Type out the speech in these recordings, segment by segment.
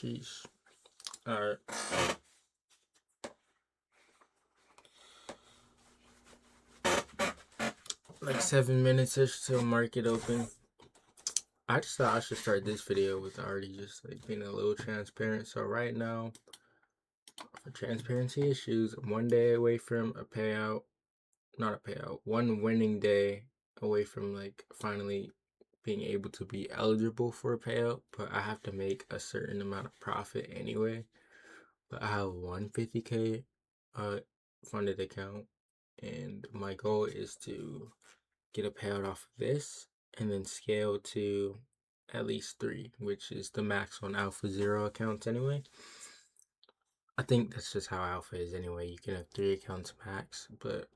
Sheesh. Alright. Like 7 minutes ish till market open. I just thought I should start this video with already just like being a little transparent. So right now, for transparency issues, I'm 1 day away from a payout. Not a payout. One winning day away from like finally being able to be eligible for a payout, but I have to make a certain amount of profit anyway. But I have 150K funded account, and my goal is to get a payout off of this and then scale to at least 3, which is the max on Alpha Zero accounts anyway. I think that's just how Alpha is anyway. You can have 3 accounts max, but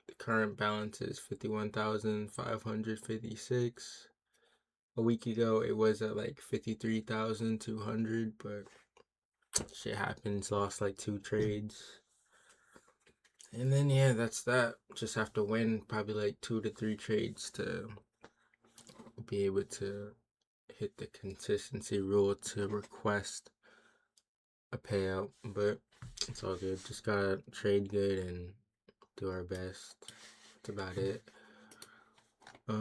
the current balance is 51,556. A week ago it was at like 53,200, but shit happens, lost like 2 trades. And then yeah, that's that. Just have to win probably like 2 to 3 trades to be able to hit the consistency rule to request a payout. But it's all good. Just gotta trade good and do our best. That's about it. Yeah,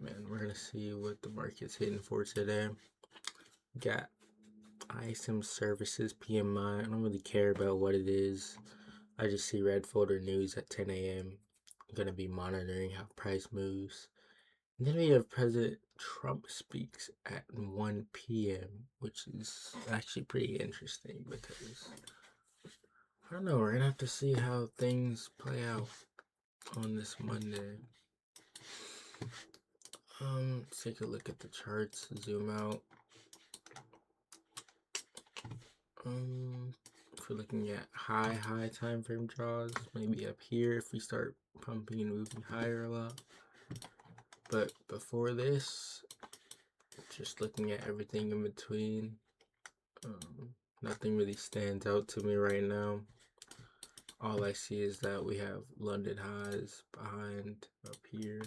man, we're gonna see what the market's hitting for today. Got ISM Services PMI. I don't really care about what it is. I just see red folder news at 10 a.m. I'm gonna be monitoring how price moves. And then we have President Trump speaks at 1 p.m., which is actually pretty interesting because I don't know, we're gonna have to see how things play out on this Monday. Let's take a look at the charts, zoom out. If we're looking at high time frame draws, maybe up here if we start pumping and moving higher a lot. But before this, just looking at everything in between, nothing really stands out to me right now. All I see is that we have London highs behind up here.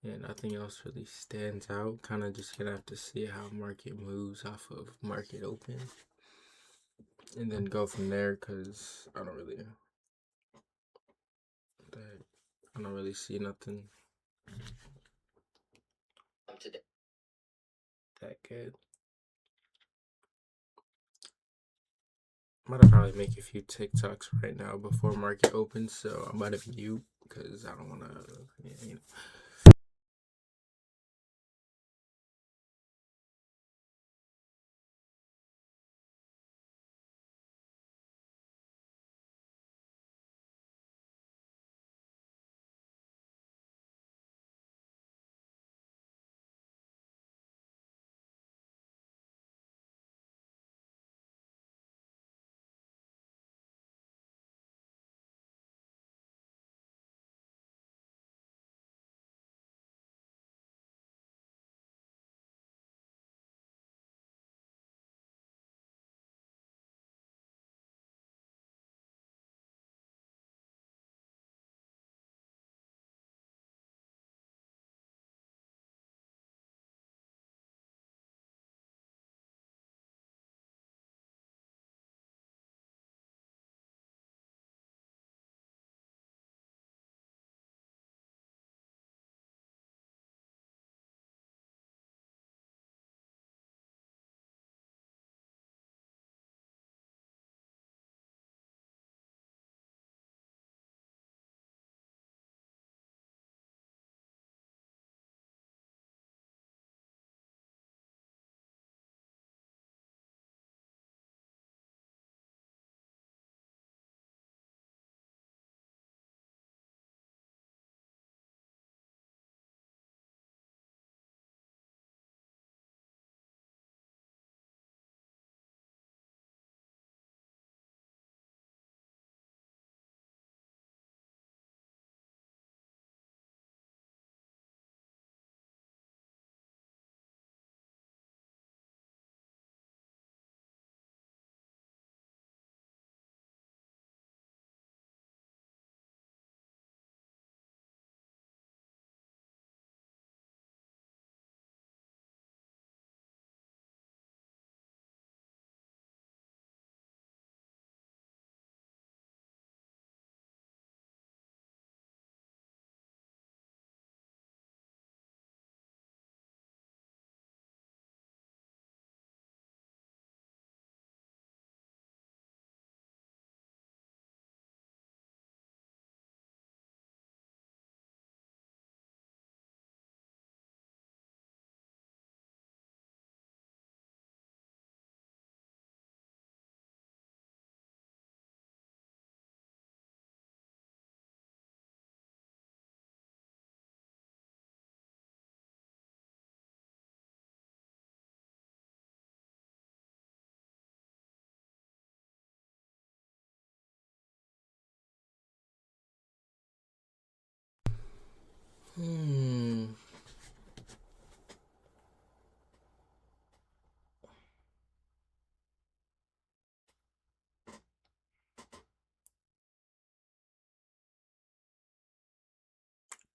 Yeah, nothing else really stands out. Kind of just gonna have to see how market moves off of market open, and then go from there. Cause I don't really see nothing that good. I'm gonna probably make a few TikToks right now before market opens, so I'm about to mute because I don't wanna, you know.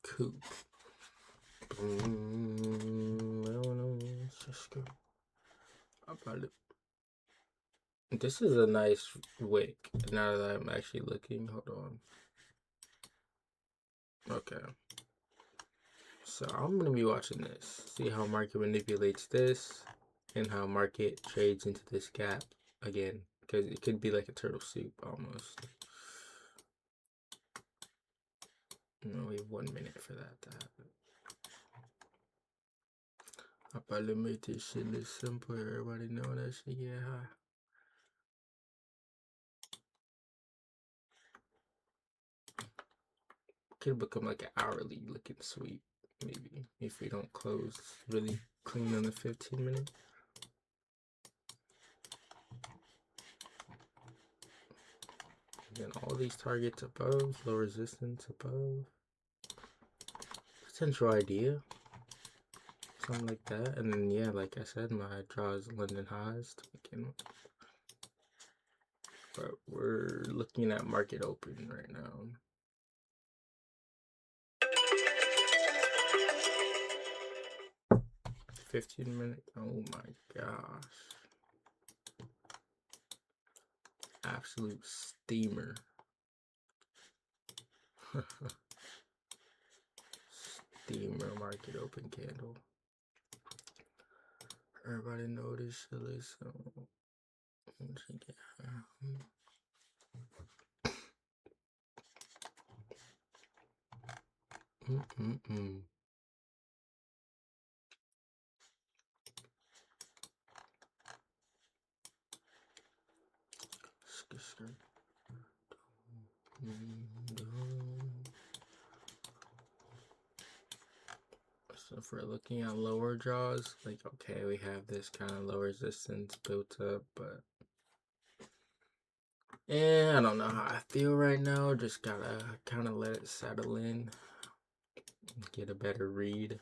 coupe. I don't know. Let's just go. This is a nice wick. Now that I'm actually looking, hold on. Okay. So I'm gonna be watching this. See how market manipulates this, and how market trades into this gap again, because it could be like a turtle soup almost. We have 1 minute for that to happen. I probably made this shit look simple. Everybody know that shit get high. Could become like an hourly looking sweep, maybe, if we don't close really clean on the 15 minute. Again, all these targets above, low resistance above. Potential idea. Something like that. And then, yeah, like I said, my draw is London highs to begin with. But we're looking at market open right now. $15 Oh my gosh. Absolute steamer. Steamer market open candle. Everybody know this shit is so. So if we're looking at lower draws, like, okay, we have this kind of low resistance built up, but I don't know how I feel right now. Just gotta kind of let it settle in, get a better read.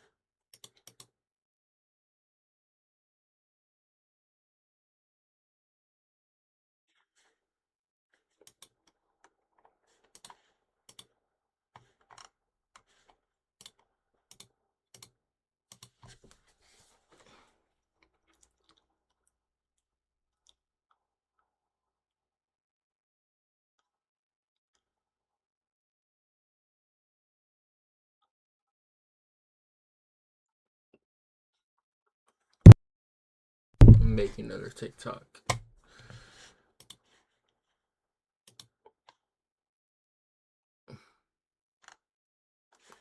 I'm making another TikTok.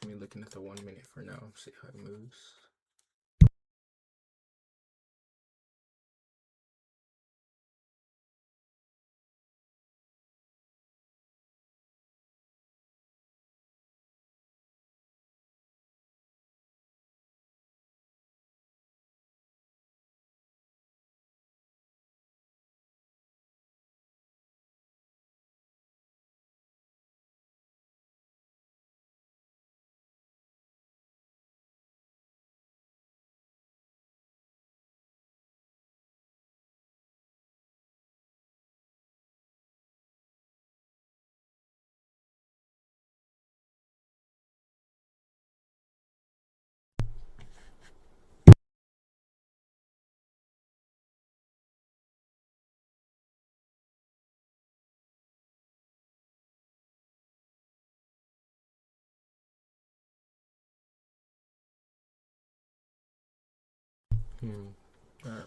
I'm looking at the 1 minute for now, see how it moves. Alright.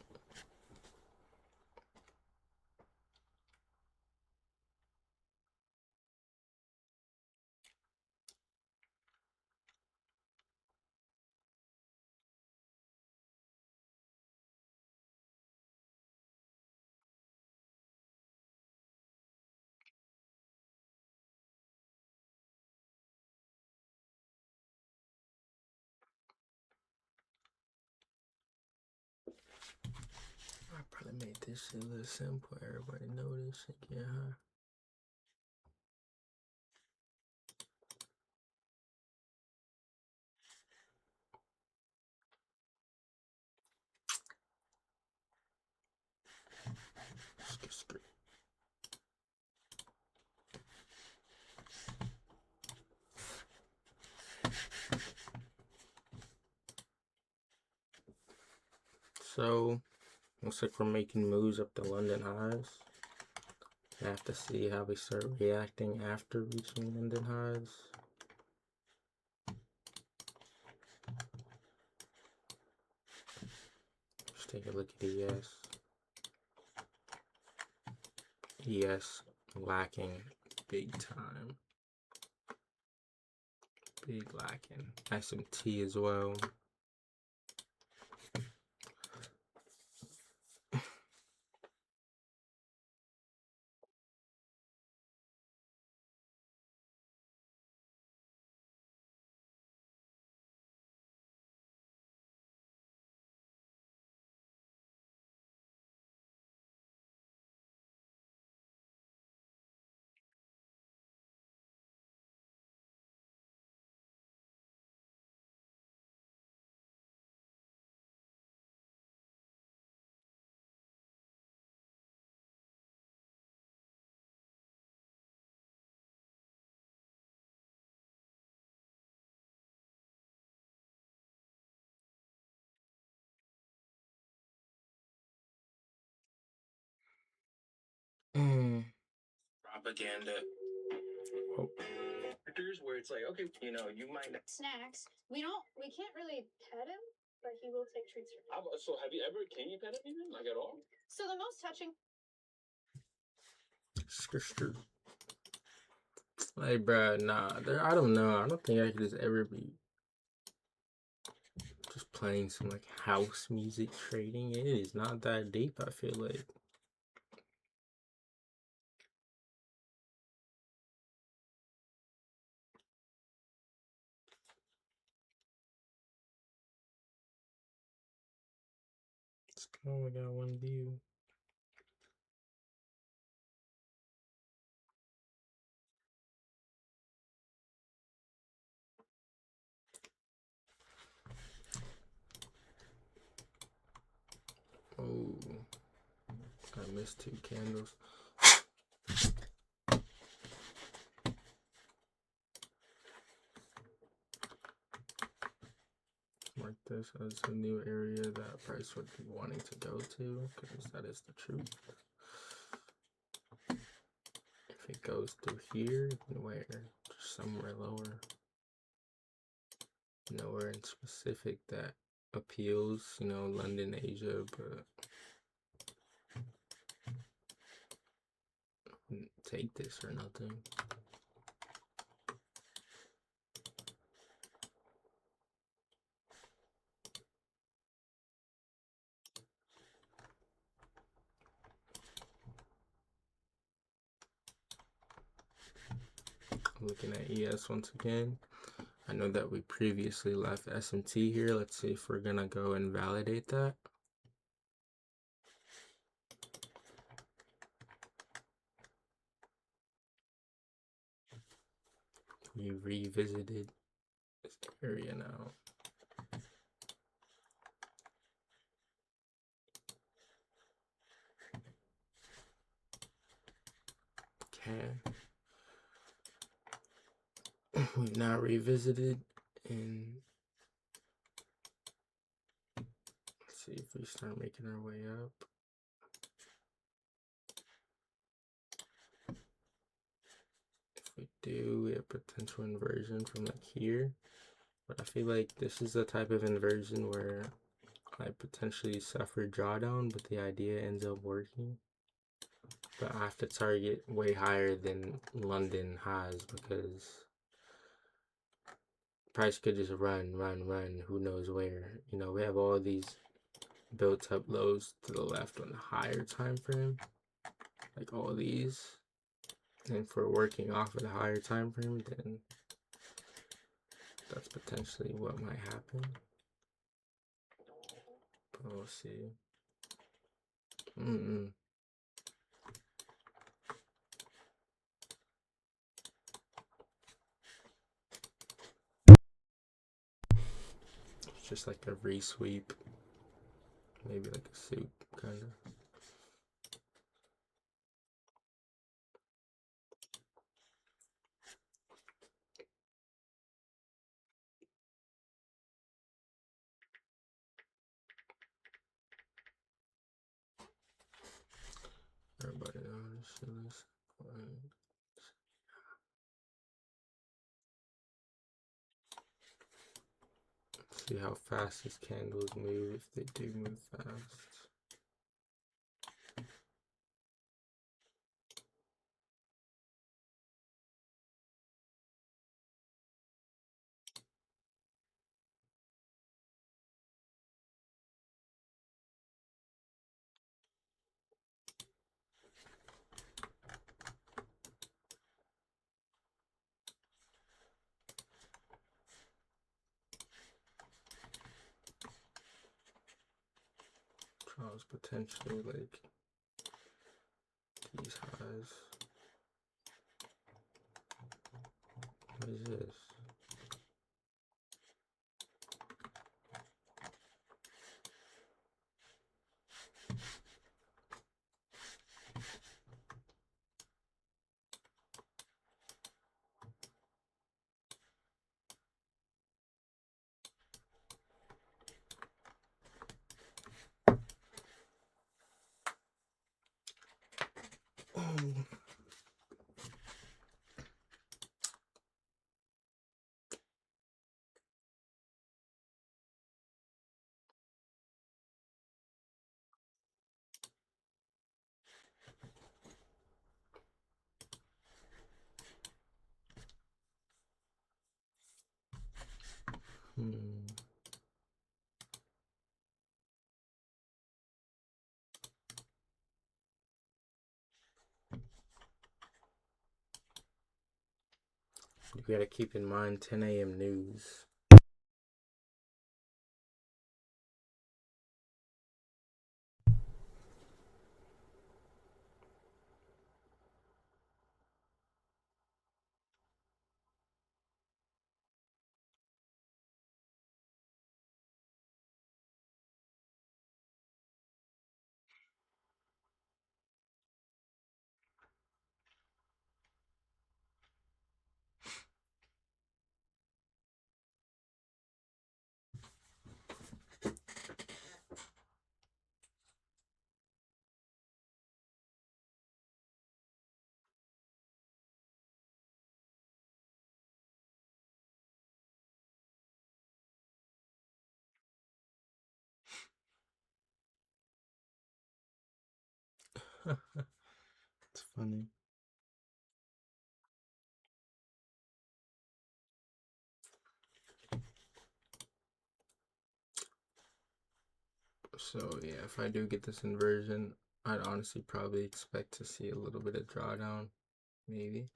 I probably made this shit a little simple. Everybody know this shit get high. So, looks like we're making moves up the London highs. I have to see how we start reacting after reaching London highs. Just take a look at ES. ES lacking big time. Big lacking. SMT as well. Propaganda. Oh. Where it's like, okay, you know, you might not. Snacks. We can't really pet him, but he will take treats from me. So have you ever, can you pet him even, like at all? So the most touching. Like, bruh, nah, I don't know. I don't think I could just ever be just playing some like house music trading. It is not that deep, I feel like. Let's go, we got one view. Oh, I missed 2 candles. Mark this as a new area that price would be wanting to go to, because that is the truth. If it goes through here, then where? Just somewhere lower. Nowhere in specific that appeals, you know, London, Asia, but take this or nothing. Looking at ES once again. I know that we previously left SMT here. Let's see if we're gonna go and validate that. We revisited this area now. Okay. We've now revisited, and let's see if we start making our way up. If we do, we have potential inversion from like here, but I feel like this is the type of inversion where I potentially suffer drawdown, but the idea ends up working. But I have to target way higher than London has, because price could just run, who knows where. You know, we have all these built up lows to the left on the higher time frame, like all these. And if we're working off of the higher time frame, then that's potentially what might happen. But we'll see. It's just like a resweep, maybe like a soup kind of. ridiculous. See how fast these candles move, if they do move fast. Draws potentially like these highs. What is this? You gotta keep in mind 10 a.m. news. It's funny. So yeah, if I do get this inversion, I'd honestly probably expect to see a little bit of drawdown, maybe.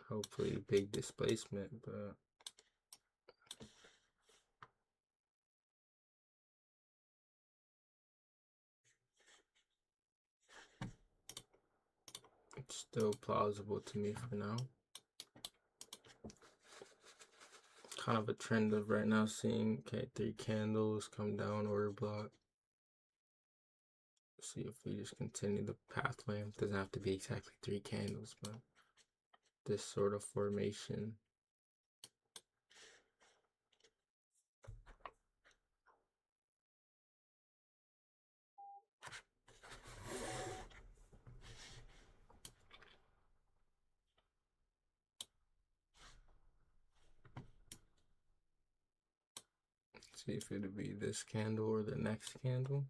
Hopefully big displacement, but it's still plausible to me for now. Kind of a trend of right now seeing, okay, 3 candles come down, order block. See if we just continue the pathway. It doesn't have to be exactly 3 candles, but this sort of formation. See if it'll be this candle or the next candle.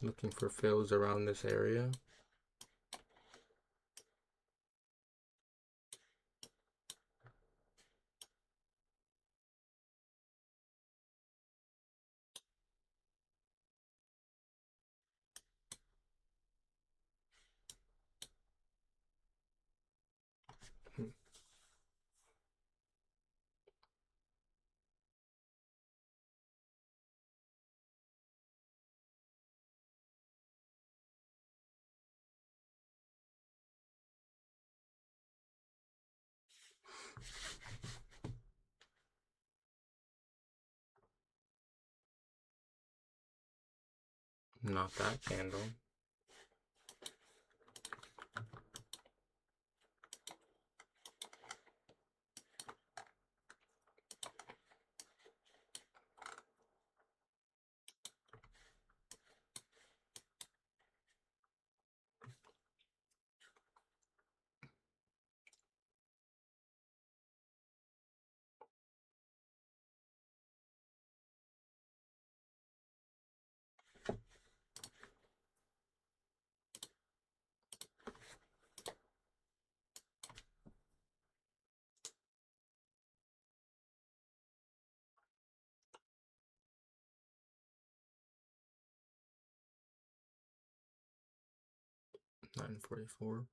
Looking for fills around this area. Not that candle. $9.44.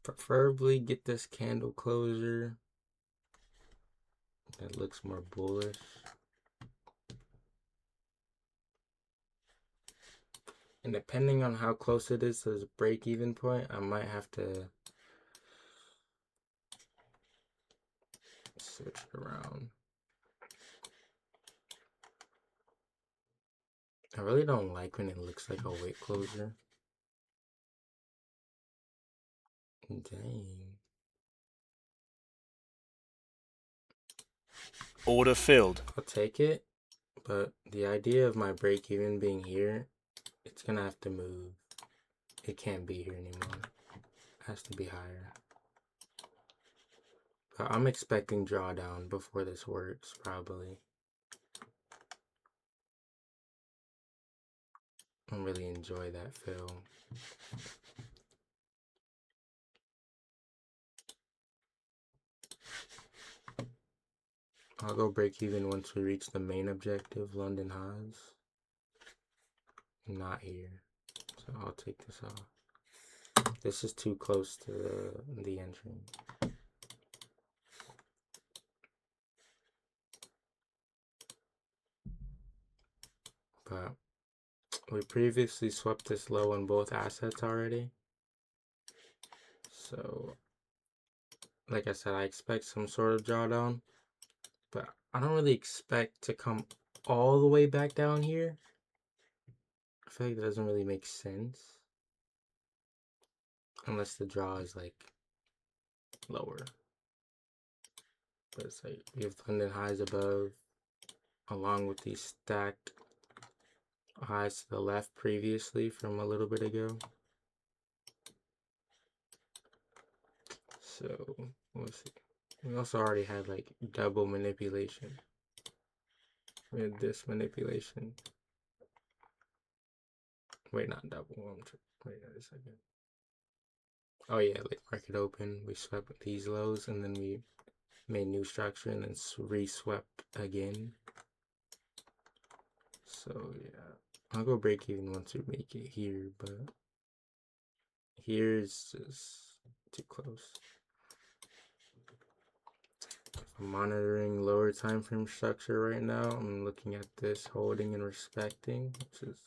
Preferably get this candle closer that looks more bullish. And depending on how close it is to this break-even point, I might have to switch it around. I really don't like when it looks like a wick closure. Dang. Order filled. I'll take it, but the idea of my break even being here, it's gonna have to move. It can't be here anymore. It has to be higher. But I'm expecting drawdown before this works, probably. I really enjoy that fill. I'll go break even once we reach the main objective, London highs. Not here. So I'll take this off. This is too close to the entry. But we previously swept this low on both assets already. So, like I said, I expect some sort of drawdown. But I don't really expect to come all the way back down here. I feel like that doesn't really make sense. Unless the draw is like lower. But it's like we have London highs above, along with these stacked highs to the left previously from a little bit ago. So we'll see. We also already had like double manipulation. We had this manipulation. Wait, not double. Wait a second. Oh yeah, like market open. We swept these lows and then we made new structure and then re-swept again. So yeah, I'll go break even once we make it here, but here's just too close. If I'm monitoring lower time frame structure right now, I'm looking at this holding and respecting, which is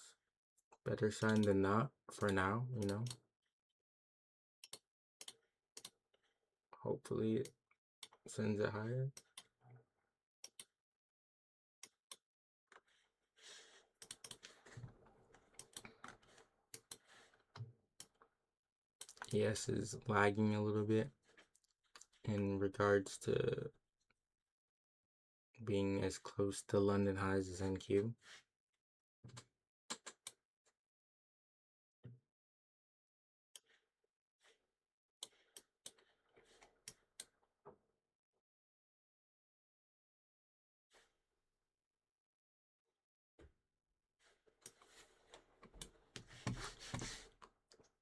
better sign than not for now, you know. Hopefully it sends it higher. ES is lagging a little bit in regards to being as close to London highs as NQ.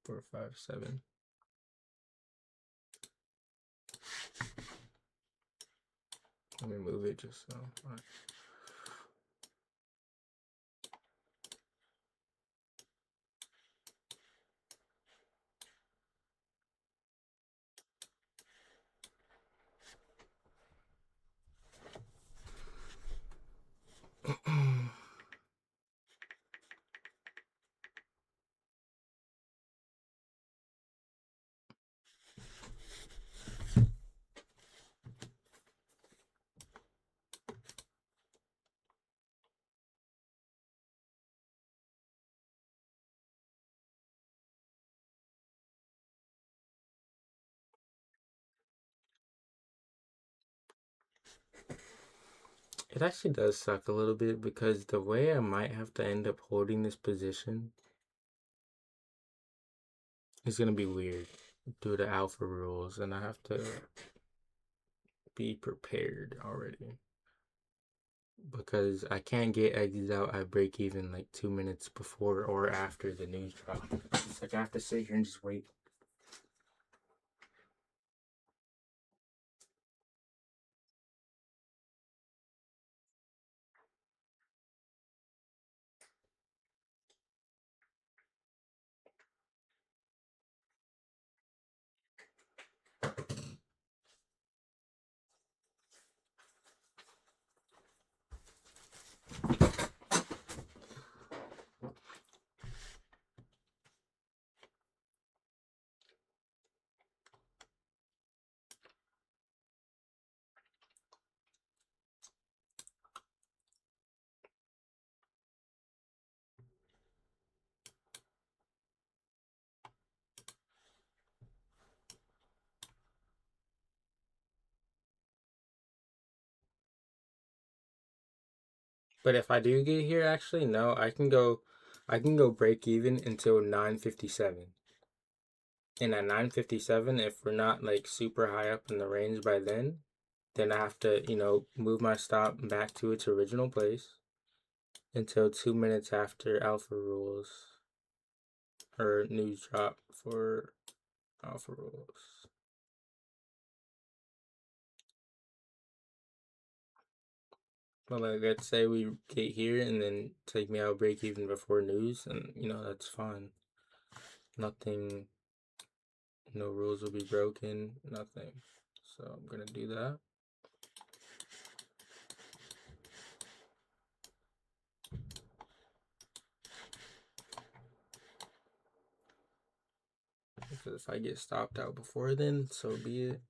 Four, 5, 7. Let me move it just so. Alright. It actually does suck a little bit because the way I might have to end up holding this position is going to be weird due to alpha rules, and I have to be prepared already because I can't get eggs out at break even like 2 minutes before or after the news drop. It's like I have to sit here and just wait. But if I do get here, actually, no, I can go break even until 9:57. And at 9:57, if we're not like super high up in the range by then I have to, move my stop back to its original place until 2 minutes after alpha rules or news drop for alpha rules. But like, let's say we get here and then take me out break even before news, and that's fine. Nothing, no rules will be broken, nothing. So I'm gonna do that. Because if I get stopped out before then, so be it.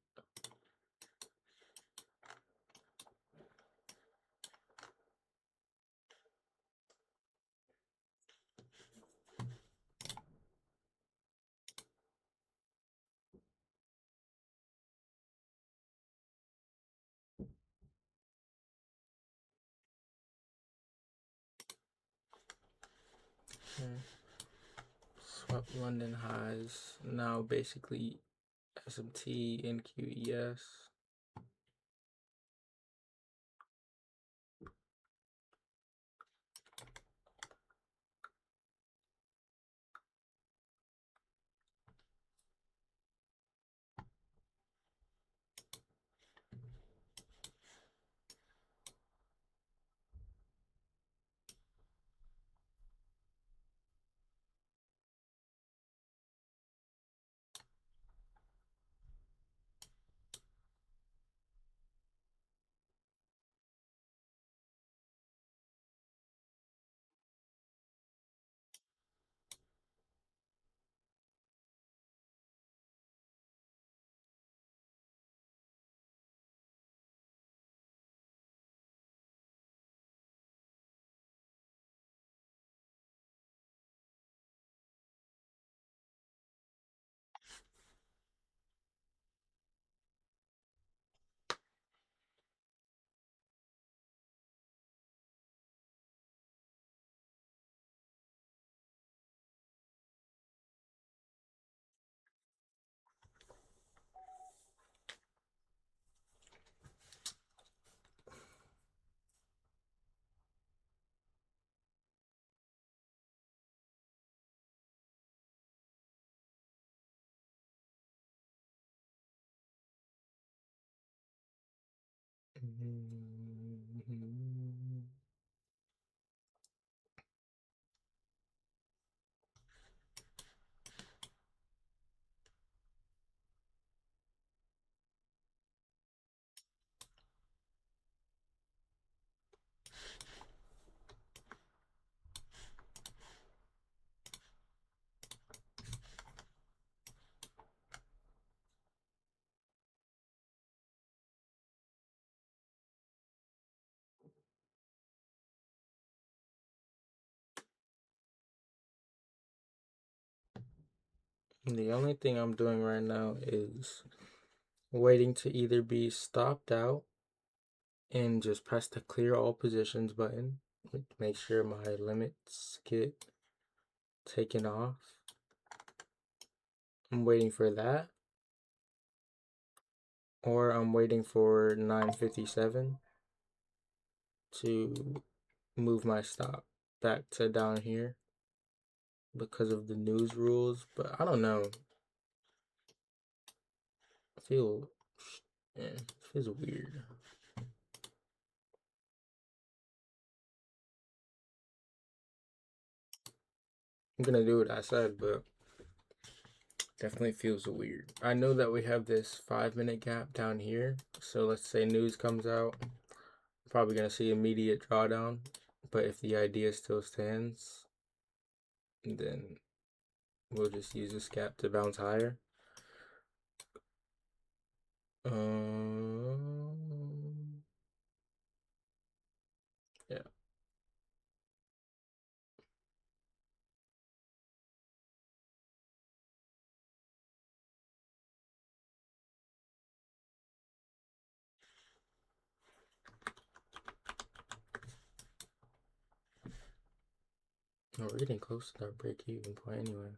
Okay. Swap London highs. Now basically SMT and QES. The only thing I'm doing right now is waiting to either be stopped out and just press the clear all positions button. Make sure my limits get taken off. I'm waiting for that. Or I'm waiting for 957 to move my stop back to down here because of the news rules. But I don't know. I feel, it feels weird. I'm gonna do what I said, but definitely feels weird. I know that we have this 5-minute gap down here. So let's say news comes out. Probably gonna see immediate drawdown. But if the idea still stands, then we'll just use this gap to bounce higher. Yeah. No, we're getting close to that break-even point anyway.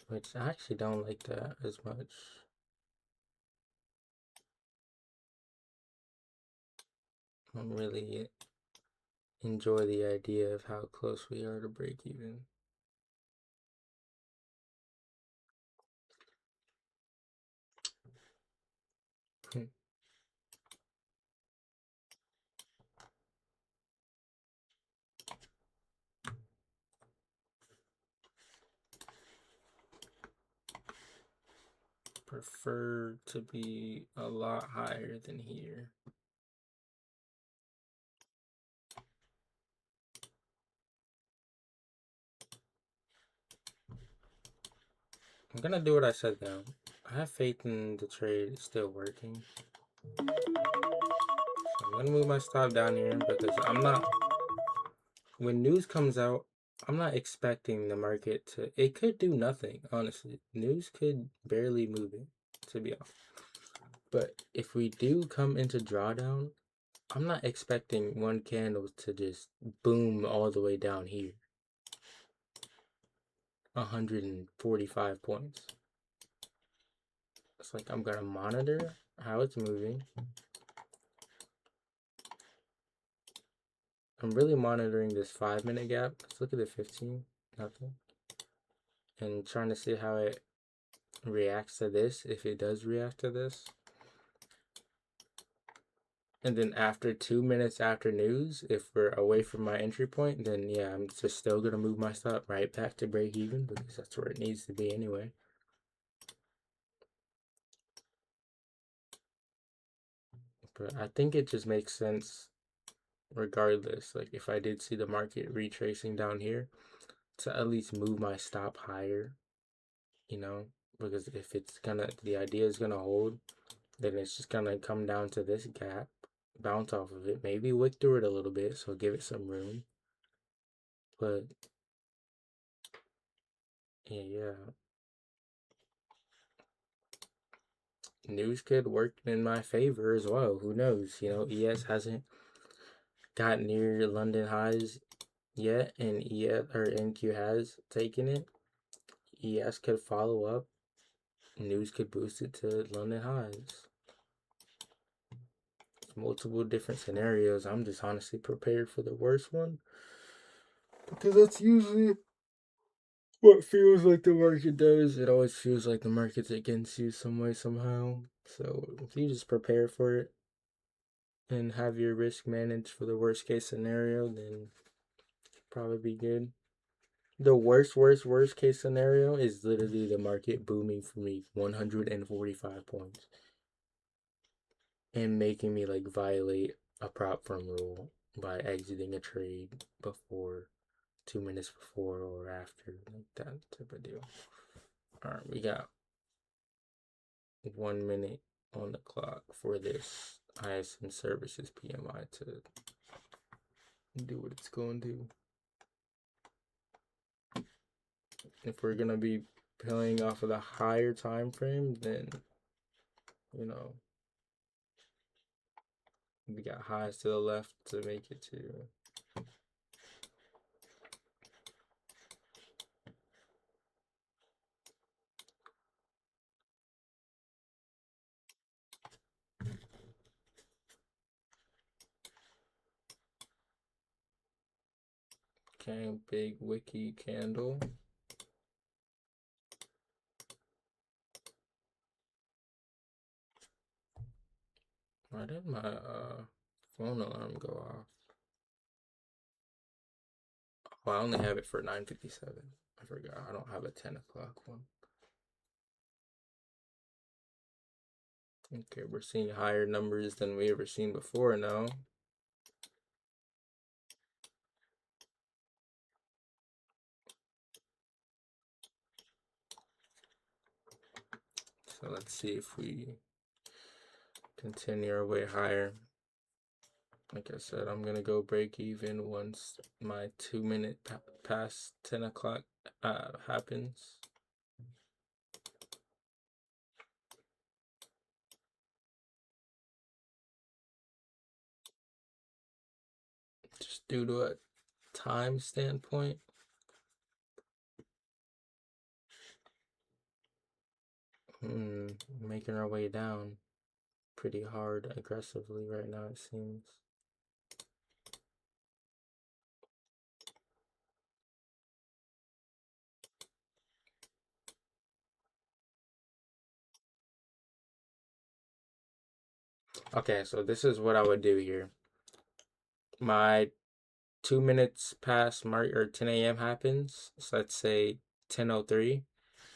Which I actually don't like that as much. I don't really enjoy the idea of how close we are to break-even. Prefer to be a lot higher than here. I'm gonna do what I said though. I have faith in the trade still working. So I'm gonna move my stop down here because I'm not, when news comes out, I'm not expecting the market to, it could do nothing, honestly. News could barely move it, to be honest. But if we do come into drawdown, I'm not expecting one candle to just boom all the way down here. 145 points. It's like I'm gonna monitor how it's moving. I'm really monitoring this 5-minute gap. Let's look at the 15, nothing. And trying to see how it reacts to this, if it does react to this. And then after 2 minutes after news, if we're away from my entry point, then yeah, I'm just still gonna move my stop right back to break even because that's where it needs to be anyway. But I think it just makes sense regardless. Like if I did see the market retracing down here, to at least move my stop higher, you know, because if it's gonna, the idea is gonna hold, then it's just gonna come down to this gap, bounce off of it, maybe wick through it a little bit, so give it some room. But yeah, news could work in my favor as well. Who knows? You know, ES hasn't got near London highs yet, and ES or NQ has taken it. ES could follow up. News could boost it to London highs. Multiple different scenarios. I'm just honestly prepared for the worst one because that's usually what feels like the market does. It always feels like the market's against you some way, somehow. So if you just prepare for it and have your risk managed for the worst case scenario, then probably be good. The worst case scenario is literally the market booming for me 145 points and making me like violate a prop firm rule by exiting a trade before 2 minutes before or after, like that type of deal. All right, we got 1 minute on the clock for this ISN services PMI to do what it's going to. If we're gonna be playing off of the higher time frame, then you know we got highs to the left to make it to. Okay, big wiki candle. Why did my phone alarm go off? Oh, I only have it for 9:57. I forgot. I don't have a 10 o'clock one. Okay, we're seeing higher numbers than we ever seen before now. So let's see if we continue our way higher. Like I said, I'm gonna go break even once my 2 minute past 10 o'clock happens. Just due to a time standpoint. Making our way down pretty hard aggressively right now, it seems. Okay, so this is what I would do here. My 2 minutes past mark or 10 a.m. happens. So let's say 10:03.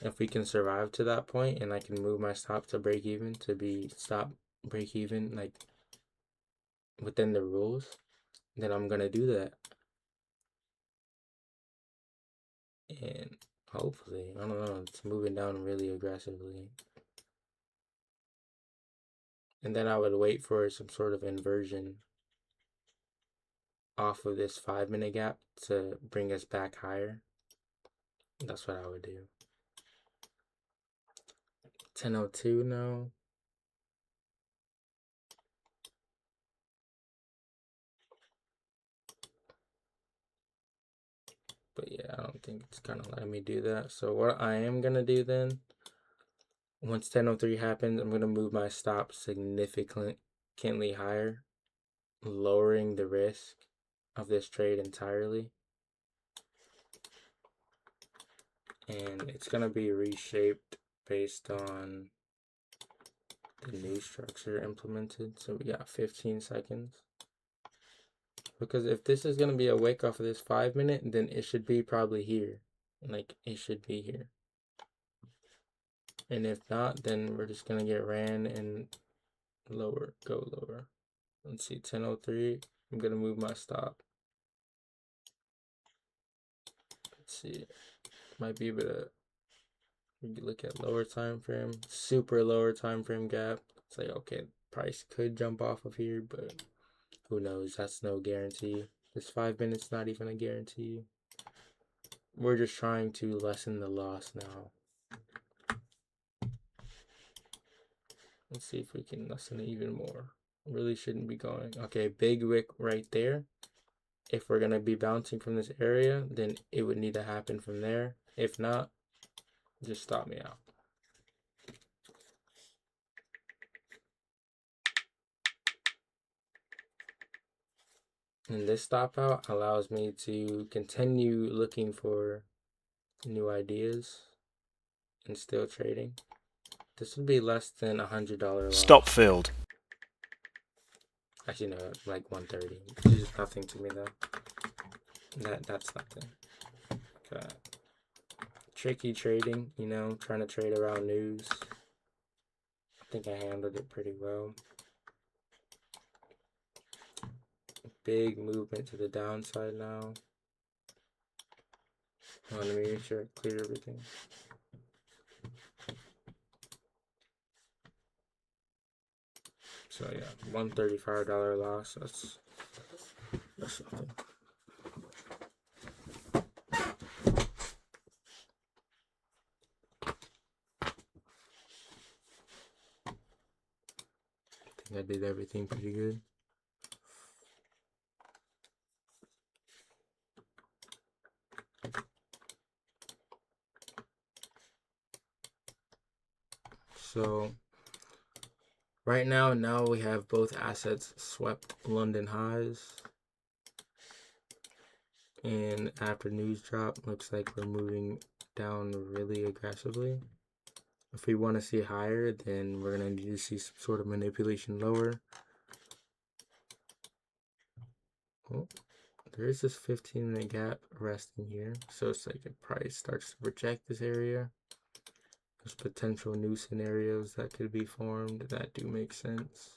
If we can survive to that point and I can move my stop to break even to be stop break even like within the rules, then I'm gonna do that. And hopefully, I don't know, it's moving down really aggressively. And then I would wait for some sort of inversion off of this 5 minute gap to bring us back higher. That's what I would do. 10:02 now. But yeah, I don't think it's kind of letting me do that. So what I am going to do then, once 10:03 happens, I'm going to move my stop significantly higher, lowering the risk of this trade entirely. And it's going to be reshaped based on the new structure implemented. So we got 15 seconds. Because if this is going to be a wick off of this 5 minute, then it should be probably here. Like, it should be here. And if not, then we're just going to get ran and lower, go lower. Let's see, 10:03. I'm going to move my stop. Let's see. Might be able to look at lower time frame, super lower time frame gap. It's like, okay, price could jump off of here, but who knows? That's no guarantee. This 5 minutes not even a guarantee. We're just trying to lessen the loss now. Let's see if we can lessen it even more. Really shouldn't be going. Okay, big wick right there. If we're going to be bouncing from this area, then it would need to happen from there. If not, just stop me out. And this stop out allows me to continue looking for new ideas and still trading. This would be less than $100 loss. Stop filled. Actually, no, like 130. Which is nothing to me though. That's nothing. Tricky trading, you know, trying to trade around news. I think I handled it pretty well. Big movement to the downside now. Let me make sure I clear everything. So yeah, $135 loss. That's something. I think I did everything pretty good. So right now we have both assets swept London highs. And after news drop, looks like we're moving down really aggressively. If we want to see higher, then we're going to need to see some sort of manipulation lower. Oh, there is this 15-minute gap resting here. So it's like the price starts to reject this area. There's potential new scenarios that could be formed that do make sense.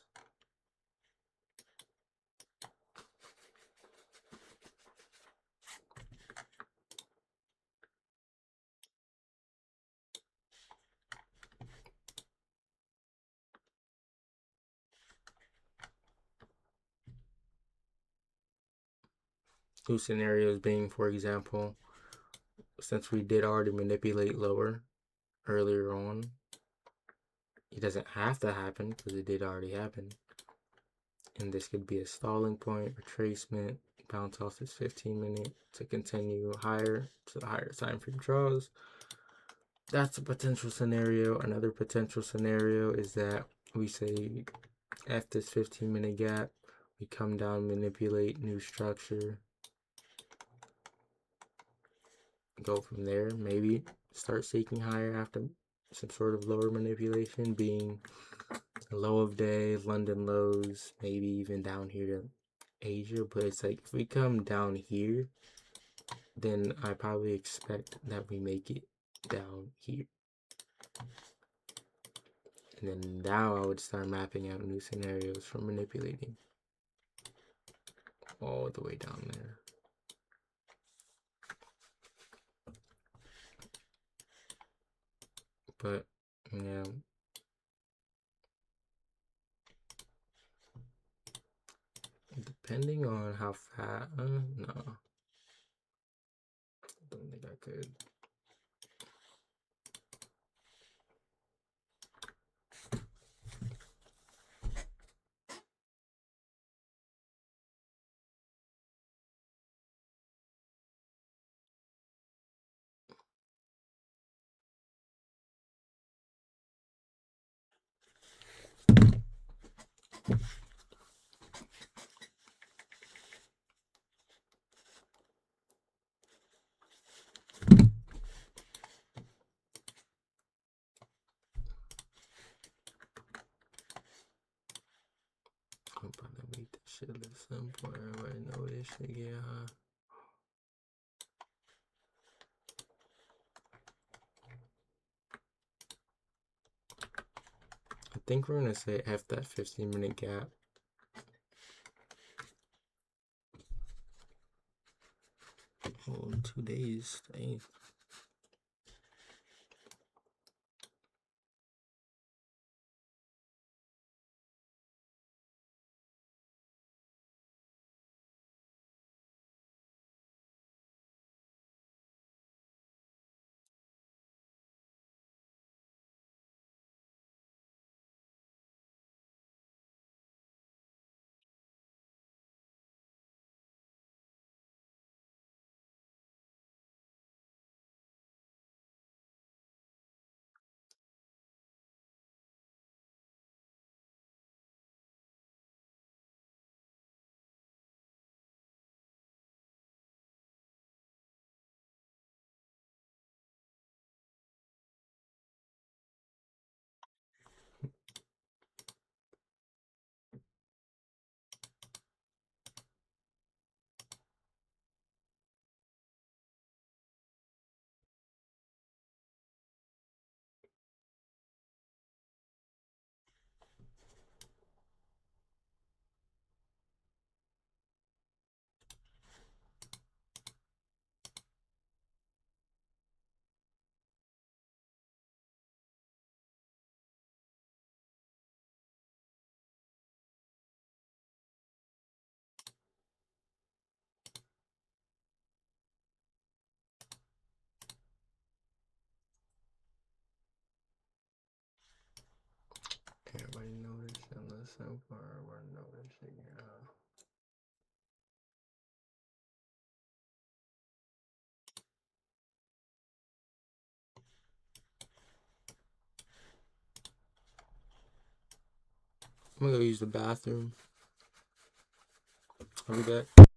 New scenarios being, for example, since we did already manipulate lower earlier on, it doesn't have to happen because it did already happen. And this could be a stalling point, retracement, bounce off this 15-minute to continue higher to the higher time frame draws. That's a potential scenario. Another potential scenario is that we say at this 15-minute gap, we come down, manipulate new structure, go from there, maybe start seeking higher after some sort of lower manipulation, being low of day, London lows, maybe even down here to Asia. But it's like if we come down here, then I probably expect that we make it down here. And then now I would start mapping out new scenarios for manipulating all the way down there. But yeah, depending on how fast, no, I don't think I could. I'm about to make this shit a little simple. Everybody know this shit get high. I think we're gonna say F that 15-minute gap. Oh, 2 days. Dang. So far, we're noticing. I'm gonna go use the bathroom. I'll be back.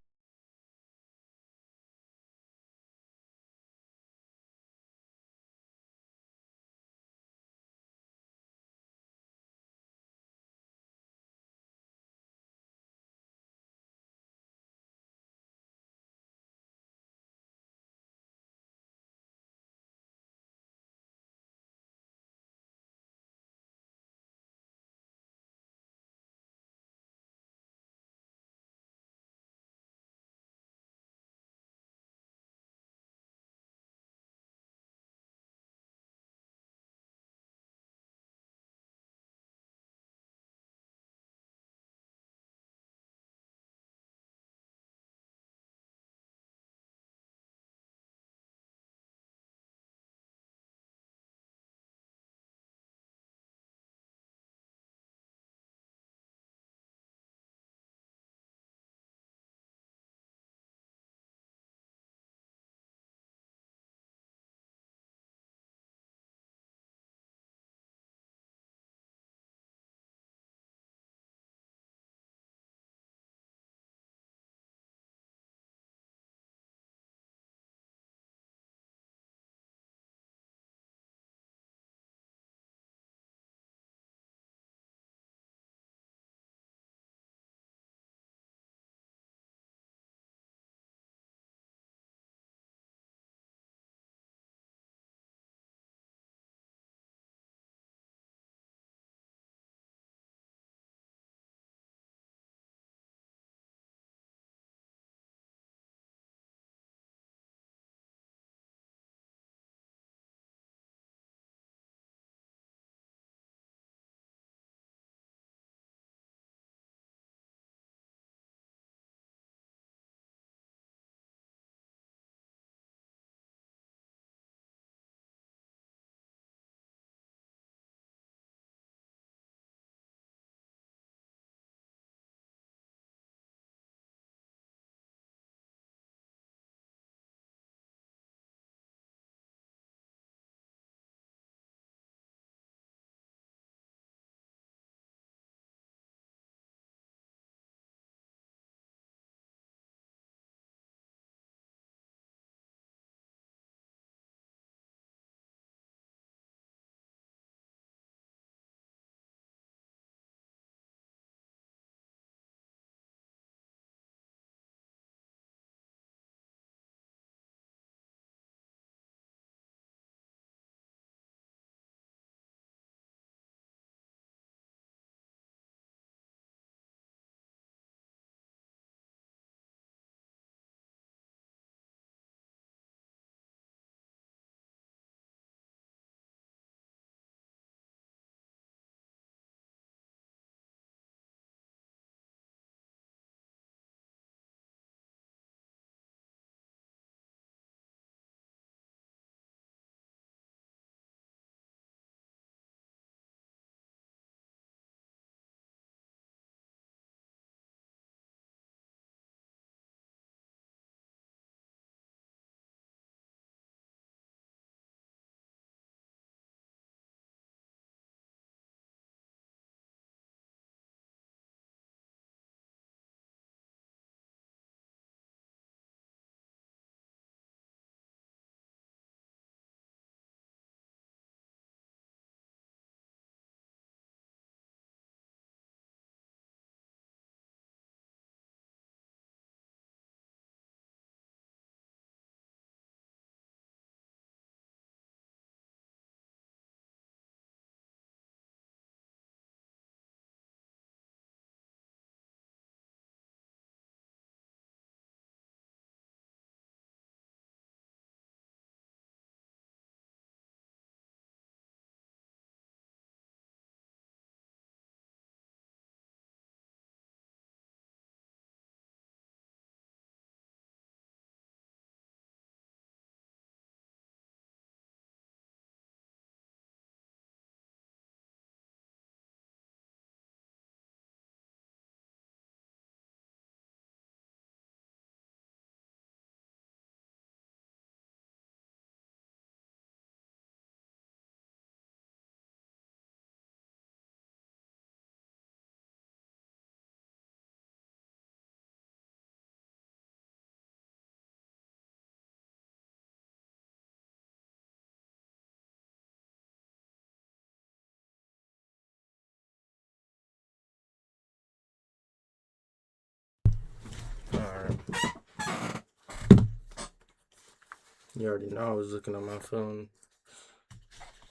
You already know I was looking on my phone.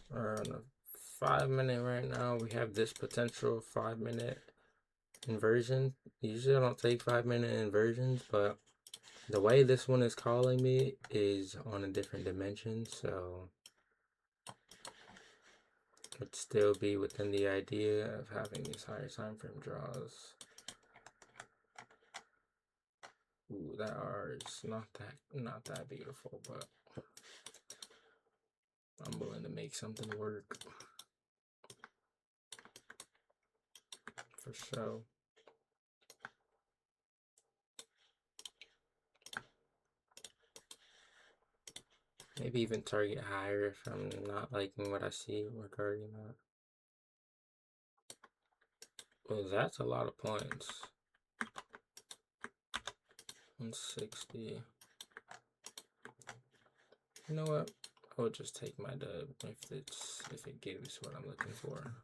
We're on a 5-minute right now. We have this potential 5-minute inversion. Usually I don't take 5-minute inversions, but the way this one is calling me is on a different dimension, so it'd still be within the idea of having these higher time frame draws. Ooh, that R is not that beautiful, but I'm willing to make something work for sure. Maybe even target higher if I'm not liking what I see regarding that. Well, that's a lot of points. 160. You know what? I'll just take my dub if it gives what I'm looking for.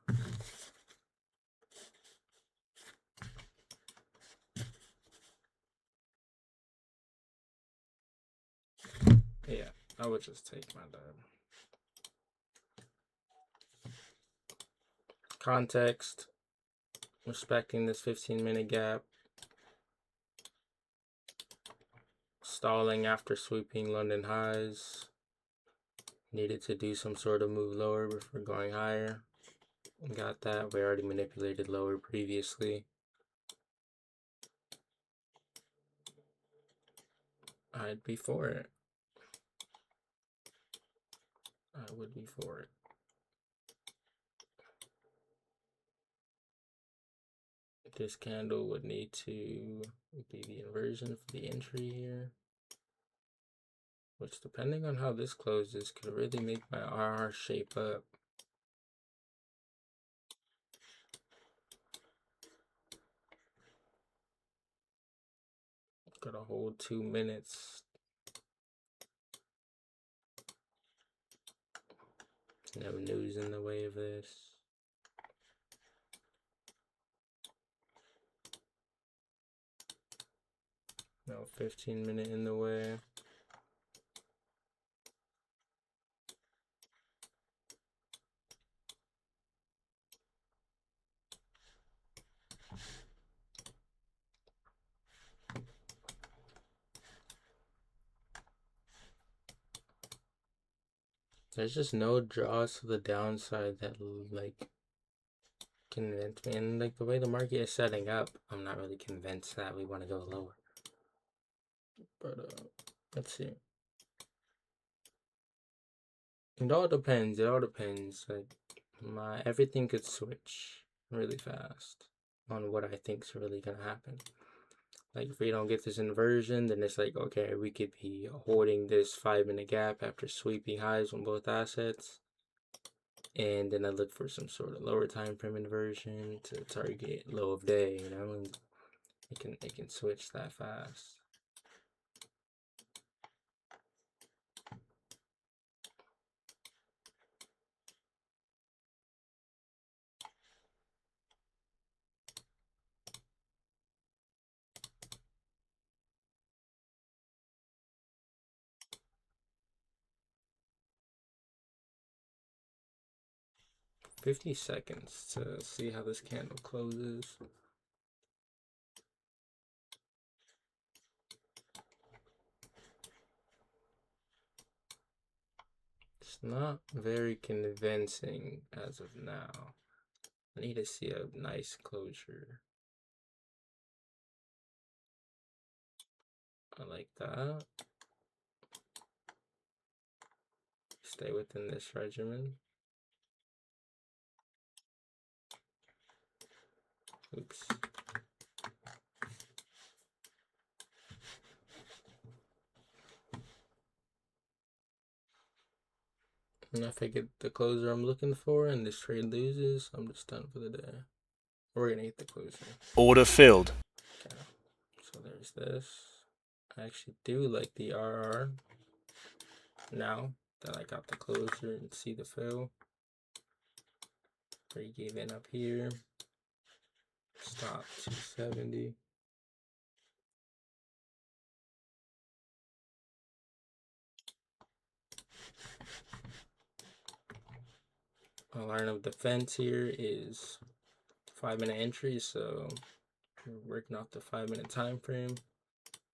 Yeah, I would just take my dub. Context. Respecting this 15-minute gap. Stalling after sweeping London highs. Needed to do some sort of move lower before going higher. Got that. We already manipulated lower previously. I'd be for it. I would be for it. This candle would need to be the inversion for the entry here, which, depending on how this closes, could really make my RR shape up. Got a whole 2 minutes. No news in the way of this. No 15-minute in the way. There's just no draws to the downside that like convince me, and like the way the market is setting up, I'm not really convinced that we want to go lower. But let's see. It all depends. It all depends. Like everything could switch really fast on what I think's really gonna happen. Like if we don't get this inversion, then it's like, okay, we could be holding this 5-minute gap after sweeping highs on both assets. And then I look for some sort of lower time frame inversion to target low of day, you know, and it can switch that fast. $50 seconds to see how this candle closes. It's not very convincing as of now. I need to see a nice closure. I like that. Stay within this regimen. Oops. And if I get the closer I'm looking for and this trade loses, I'm just done for the day. We're gonna get the closer. Order filled. Okay. So there's this. I actually do like the RR now that I got the closer and see the fill. Break even up here. Stop 270. Our line of defense here is 5-minute entry, so we're working off the 5-minute time frame.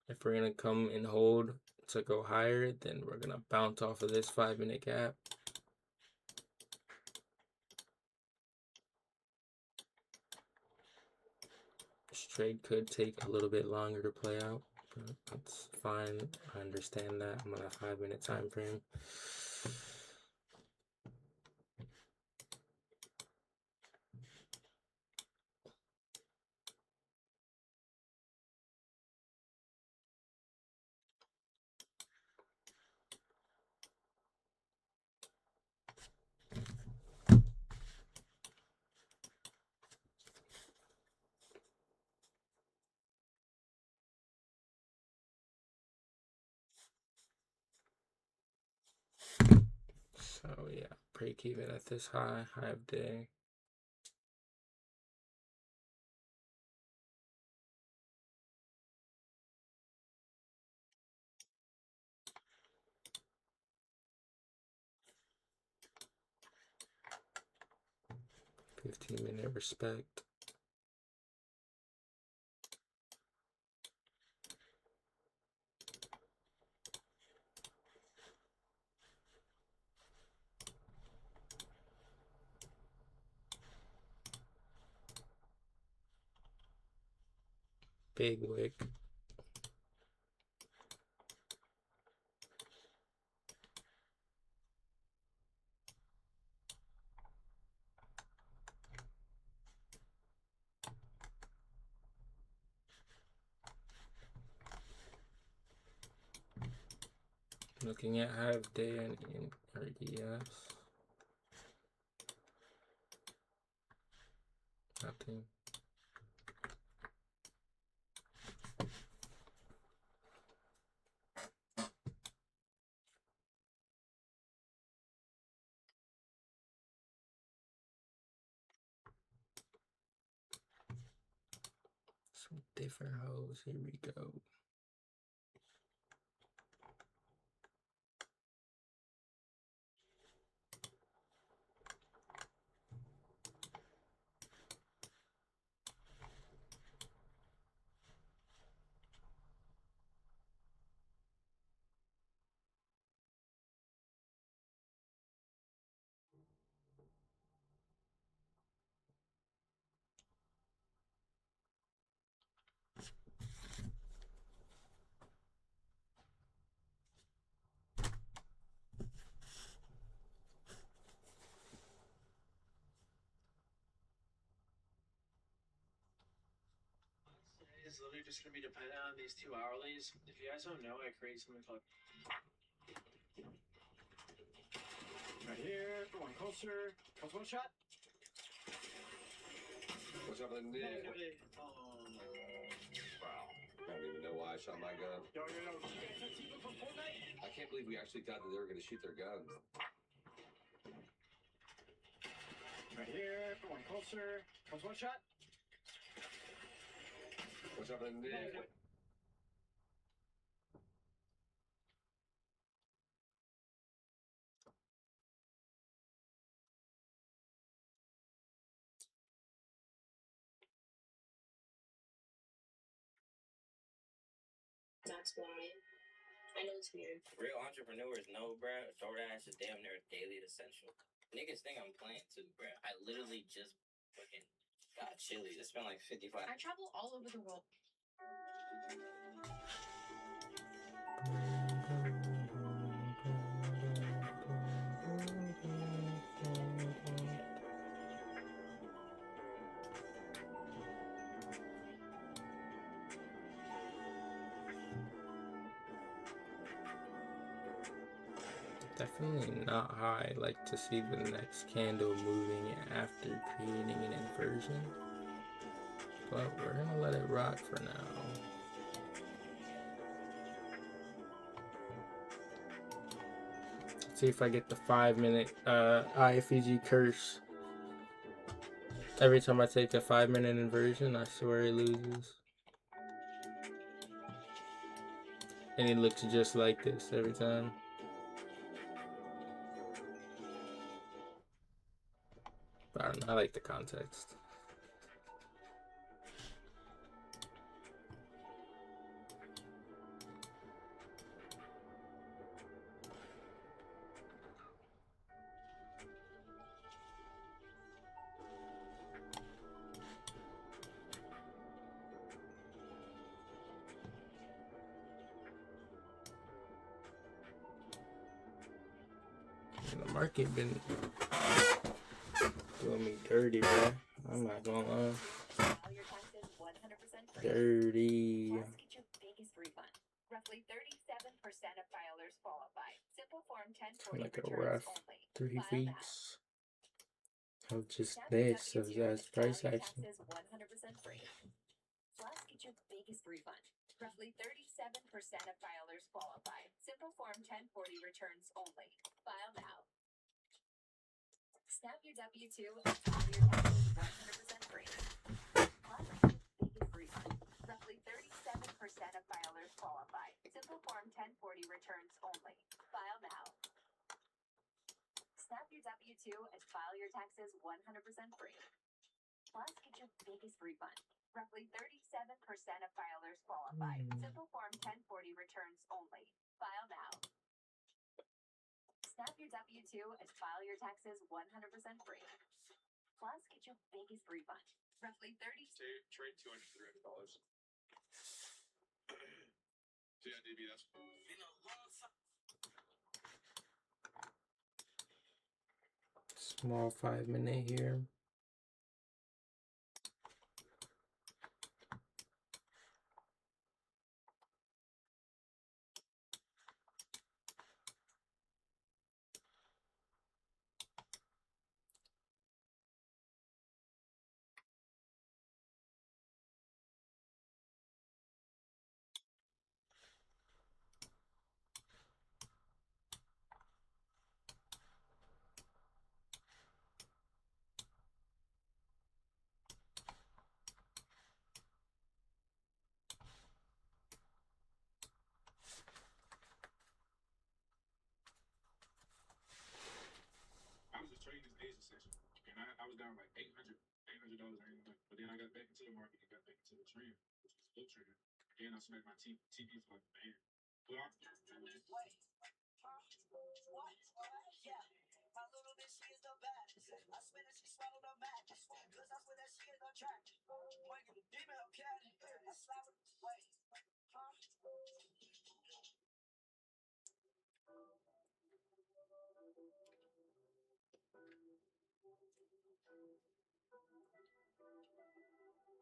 If we're gonna come and hold to go higher, then we're gonna bounce off of this 5-minute gap. This trade could take a little bit longer to play out, but that's fine. I understand that. I'm on a 5-minute time frame. So yeah, break even at this high of day. $15-minute respect. Big wick. Looking at half day and in RDS. Nothing. Some different hoes. Here we go. It's literally just going to be dependent on these 2 hourlies. If you guys don't know, I create something called right here for one closer. Comes one shot. What's up in there? Wow. I don't even know why I shot my gun. Yo. You guys have Tifa from Fortnite? I can't believe we actually thought that they were going to shoot their guns. Right here for one closer. Comes one shot. What's up in there? That's why. I know it's weird. Real entrepreneurs know, bruh. DoorDash is damn near a daily essential. Niggas think I'm playing too, bruh. I literally just fucking got Chili's. I spent like 55. I travel all over the world. Definitely not how I like to see the next candle moving after creating an inversion. But we're gonna let it rock for now. Let's see if I get the 5-minute IFEG curse. Every time I take a 5-minute inversion, I swear it loses. And it looks just like this every time. I like the context. The market been doing me dirty, bro. I'm not gonna lie. Dirty. Plus, get your biggest refund. Roughly 37% of filers qualify. Simple form 1040 Like a returns rough only. 3 File now. weeks of just this, of just price action. Taxes 100% free. Plus, get your biggest refund. Roughly 37% of filers qualify. Simple form 1040 returns only. File now. Snap your W-2 and file your taxes 100% free. Plus, get your biggest refund. Roughly 37% of filers qualify. Simple form 1040 returns only. File now. Snap your W-2 and file your taxes 100% free. Plus, get your biggest refund. Roughly 37% of filers qualify. Simple form 1040 returns only. File now. Snap your W-2 and file your taxes 100% free. Plus, get your biggest refund. Roughly 30. Trade $200. Yeah, DB, that's. Small 5-minute here. I was just trading this Asia session, and I was down like $800. But then I got back into the market and got back into the trend, which was flip trading. And I smacked my TP for like a band. But I,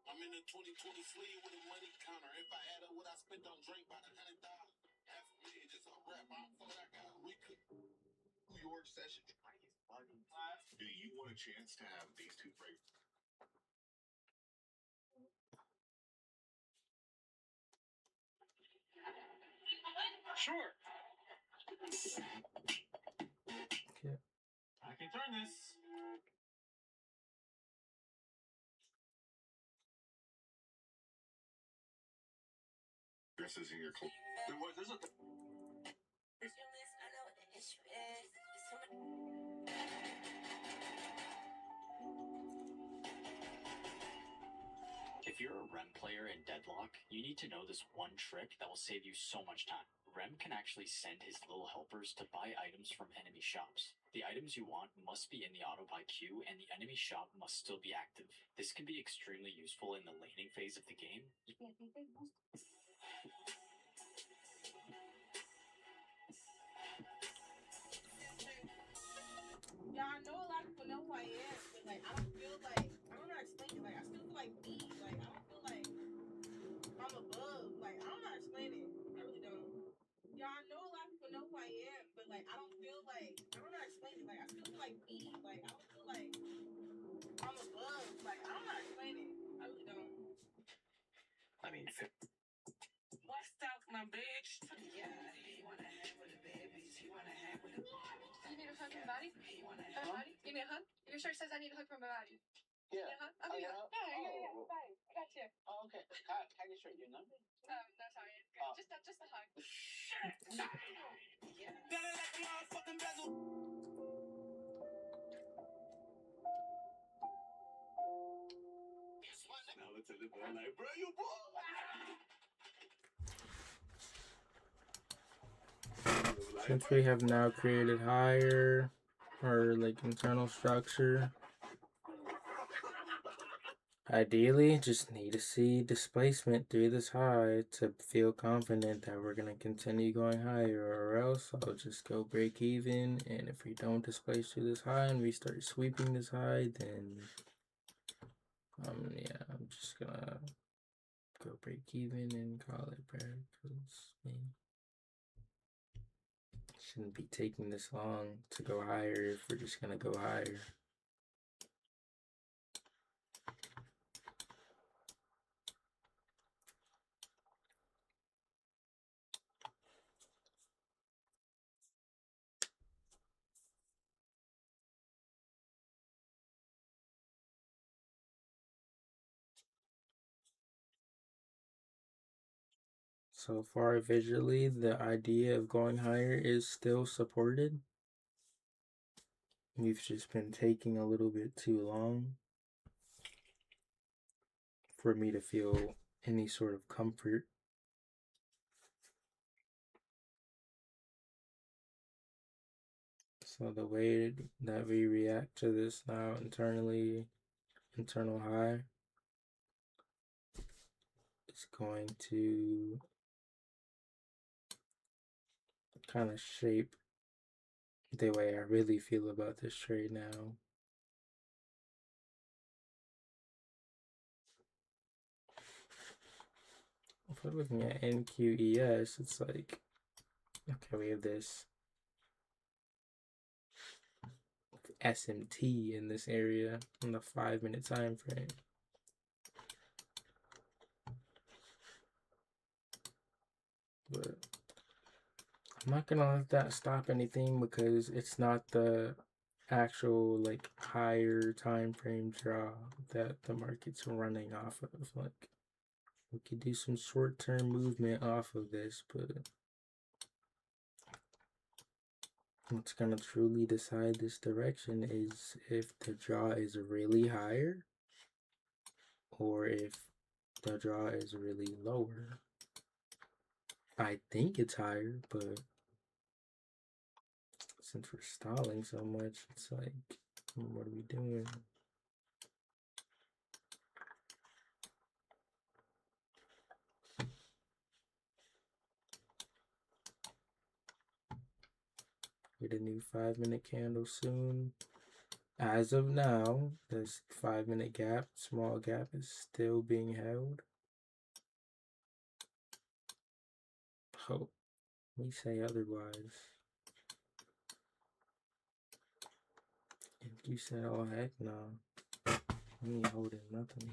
I'm in the 2020 sleeve with a money counter. If I add up what I spent on drink, about $100,000. Half a million just on rap. I don't feel like I got New York session. do you want a chance to have these two flavors? Sure. Okay. I can turn this. This is in your club. There's a. If you're a REM player in Deadlock, you need to know this one trick that will save you so much time. REM can actually send his little helpers to buy items from enemy shops. The items you want must be in the auto buy queue, and the enemy shop must still be active. This can be extremely useful in the laning phase of the game. Yeah, I know a lot of people know who I am, but like I don't feel like I don't know how to explain it. Like I still feel like me. Like I don't feel like I'm above. Like I don't know how to explain it. I really don't. Yeah, I know a lot of people know who I am, but like I don't feel like I don't know how to explain it. Like I still feel like me. Like I don't feel like I'm above. Like I don't know how to explain it. I really don't. I mean, What's up, my bitch? Yeah, he wanna hang with the babies. He wanna hang with the. You need a hug from Maddie? Maddie? Give me a hug. Your shirt says I need a hug from Maddie. Yeah. Yeah, huh? I'll give you a hug. Yeah. Fine. I got you. Oh, okay. Can I get straight your number? No, sorry. It's good. Just a hug. Yeah. Better like a motherfucking bezel. телефон, bro, you Since we have now created higher or like internal structure, ideally just need to see displacement through this high to feel confident that we're going to continue going higher, or else I'll just go break even. And if we don't displace through this high and we start sweeping this high, then yeah, I'm just gonna go break even and call it, bro, because man, shouldn't be taking this long to go higher if we're just gonna go higher. So far visually, the idea of going higher is still supported. We've just been taking a little bit too long for me to feel any sort of comfort. So the way that we react to this now internally, internal high, is going to kind of shape the way I really feel about this trade now. If we're looking at NQES, it's like, okay, we have this SMT in this area in the 5-minute time frame. But I'm not gonna let that stop anything, because it's not the actual like higher time frame draw that the market's running off of. Like, we could do some short-term movement off of this, but what's gonna truly decide this direction is if the draw is really higher or if the draw is really lower. I think it's higher, but since we're stalling so much, it's like, what are we doing? Get a new 5-minute candle soon. As of now, this 5-minute gap, small gap, is still being held. Hope we say otherwise. If you said, oh heck no, we ain't holding nothing.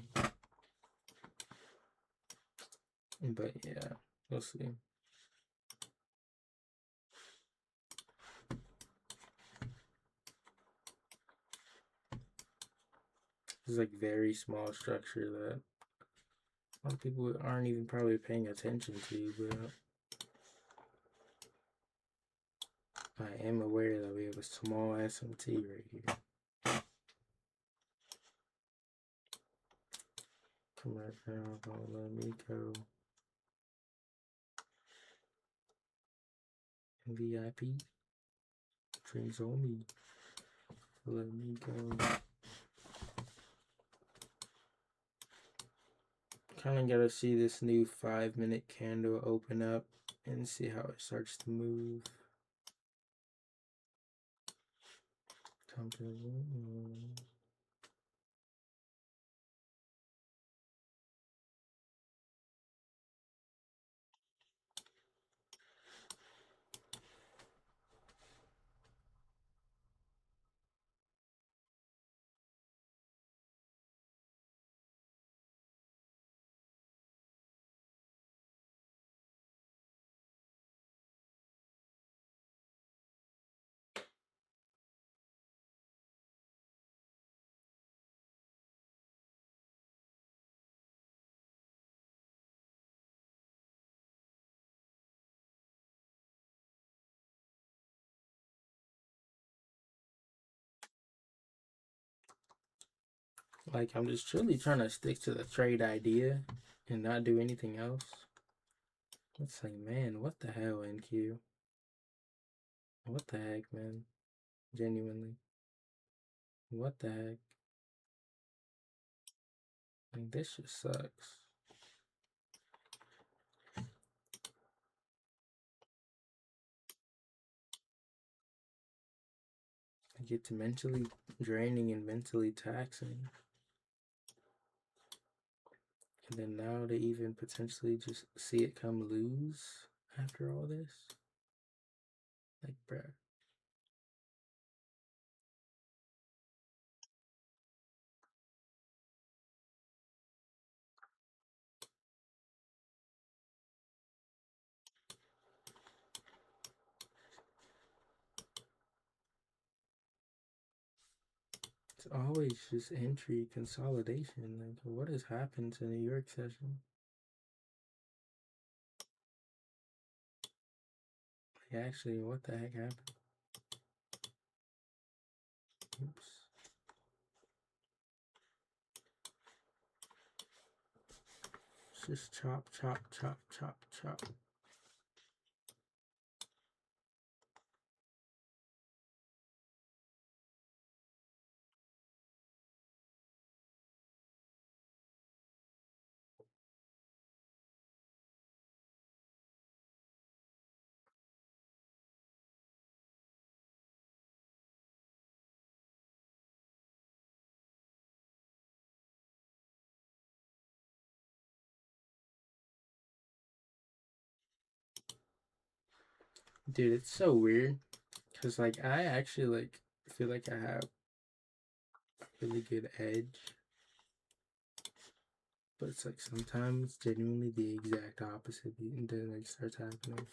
But yeah, we'll see. This is like very small structure that a lot of people aren't even probably paying attention to, but I am aware that we have a small SMT right here. Come right now, don't let me go. VIP, drinks on me. Let me go. Kind of gotta see this new 5-minute candle open up and see how it starts to move. Time to Like, I'm just truly trying to stick to the trade idea and not do anything else. It's like, man, what the hell, NQ? What the heck, man? Genuinely. What the heck? Like, this just sucks. I get to mentally draining and mentally taxing. And then now to even potentially just see it come lose after all this. Like, bruh. It's always just entry consolidation. Like, what has happened to New York session? Like, actually, what the heck happened? Oops. It's just chop, chop, chop, chop, chop. Dude, it's so weird. Because, like, I actually, like, feel like I have a really good edge. But it's like sometimes genuinely the exact opposite and then like starts happening.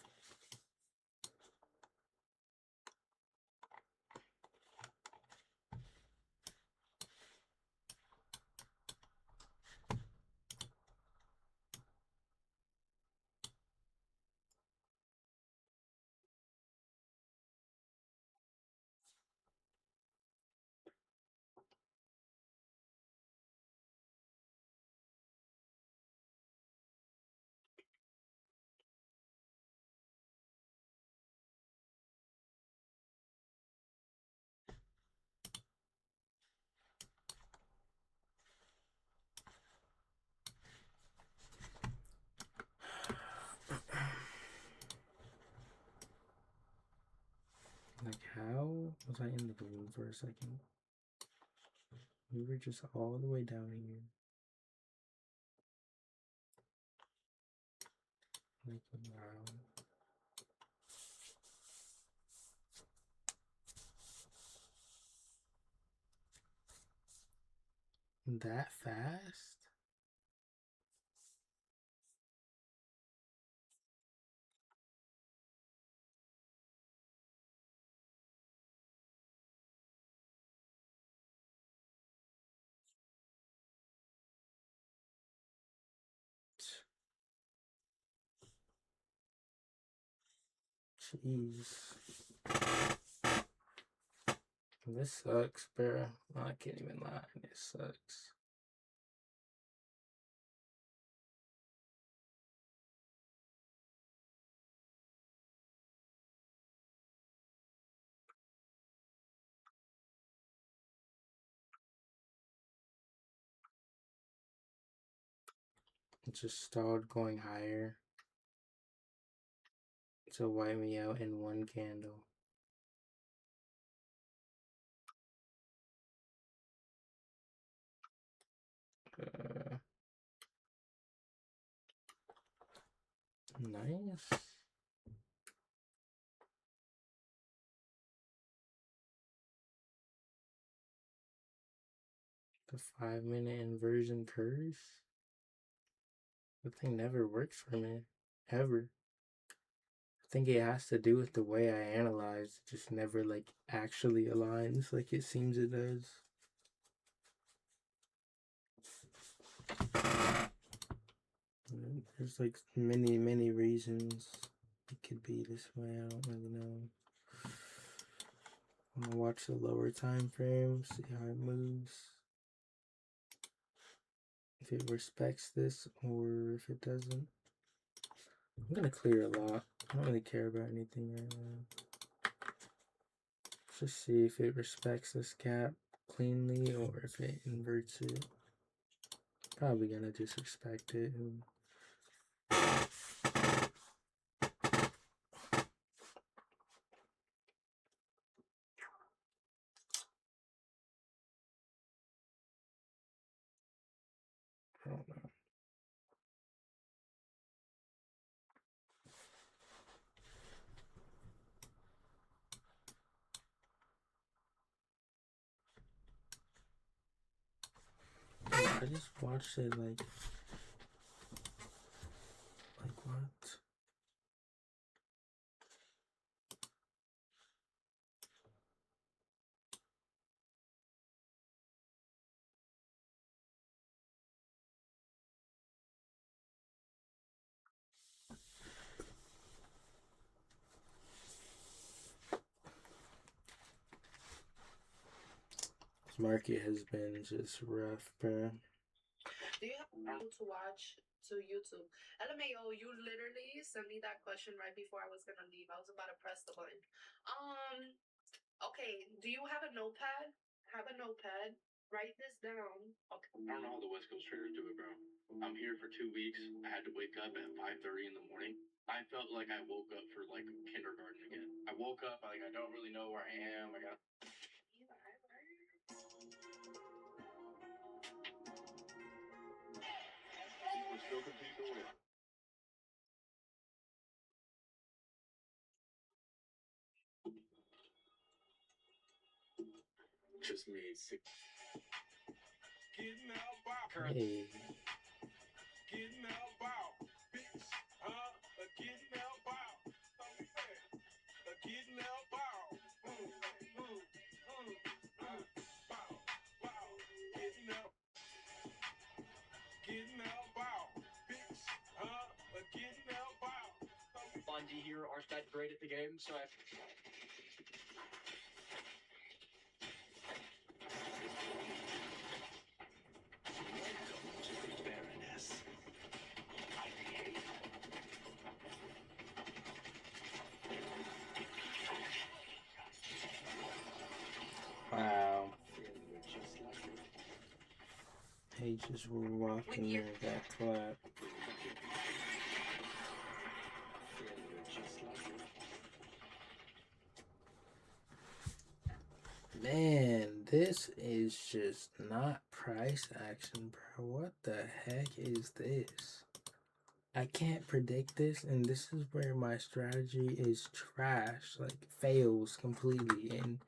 Like, how was I in the balloon for a second? We were just all the way down here. Like, wow. That fast? Jeez. This sucks, bro. I can't even lie. This sucks. It just stalled going higher to wipe me out in one candle. Nice. The 5-minute inversion curse? That thing never works for me. Ever. I think it has to do with the way I analyze. It just never, like, actually aligns like it seems it does. There's, like, many reasons it could be this way. I don't really know. I'm gonna watch the lower time frame, see how it moves. if it respects this or if it doesn't. I'm gonna clear a lot. I don't really care about anything right now. Just see if it respects this gap cleanly or if it inverts it. Probably gonna disrespect it. I don't know. I just watched it like what? This market has been just rough, bro. Do you have to watch to YouTube? LMAO, you literally sent me that question right before I was gonna leave. I was about to press the button. Okay. Do you have a notepad? Have a notepad. Write this down. Okay. I don't know how the West Coast traders do it, bro. I'm here for 2 weeks. I had to wake up at 5:30 in the morning. I felt like I woke up for like kindergarten again. I woke up like I don't really know where I am. I got. People still compete to win. Just made 6. Getting out bow. Hey. Getting out bow. Bitch. Getting out bow. Getting out bow. Bow. Bow. Getting out. Getting out bow. Bitch. Getting out bow. Bundy here, our stat great at the game, so I. Wow. He just walking there that clap. Man, this is just not price action, bro. What the heck is this? I can't predict this, and this is where my strategy is trash, like fails completely. And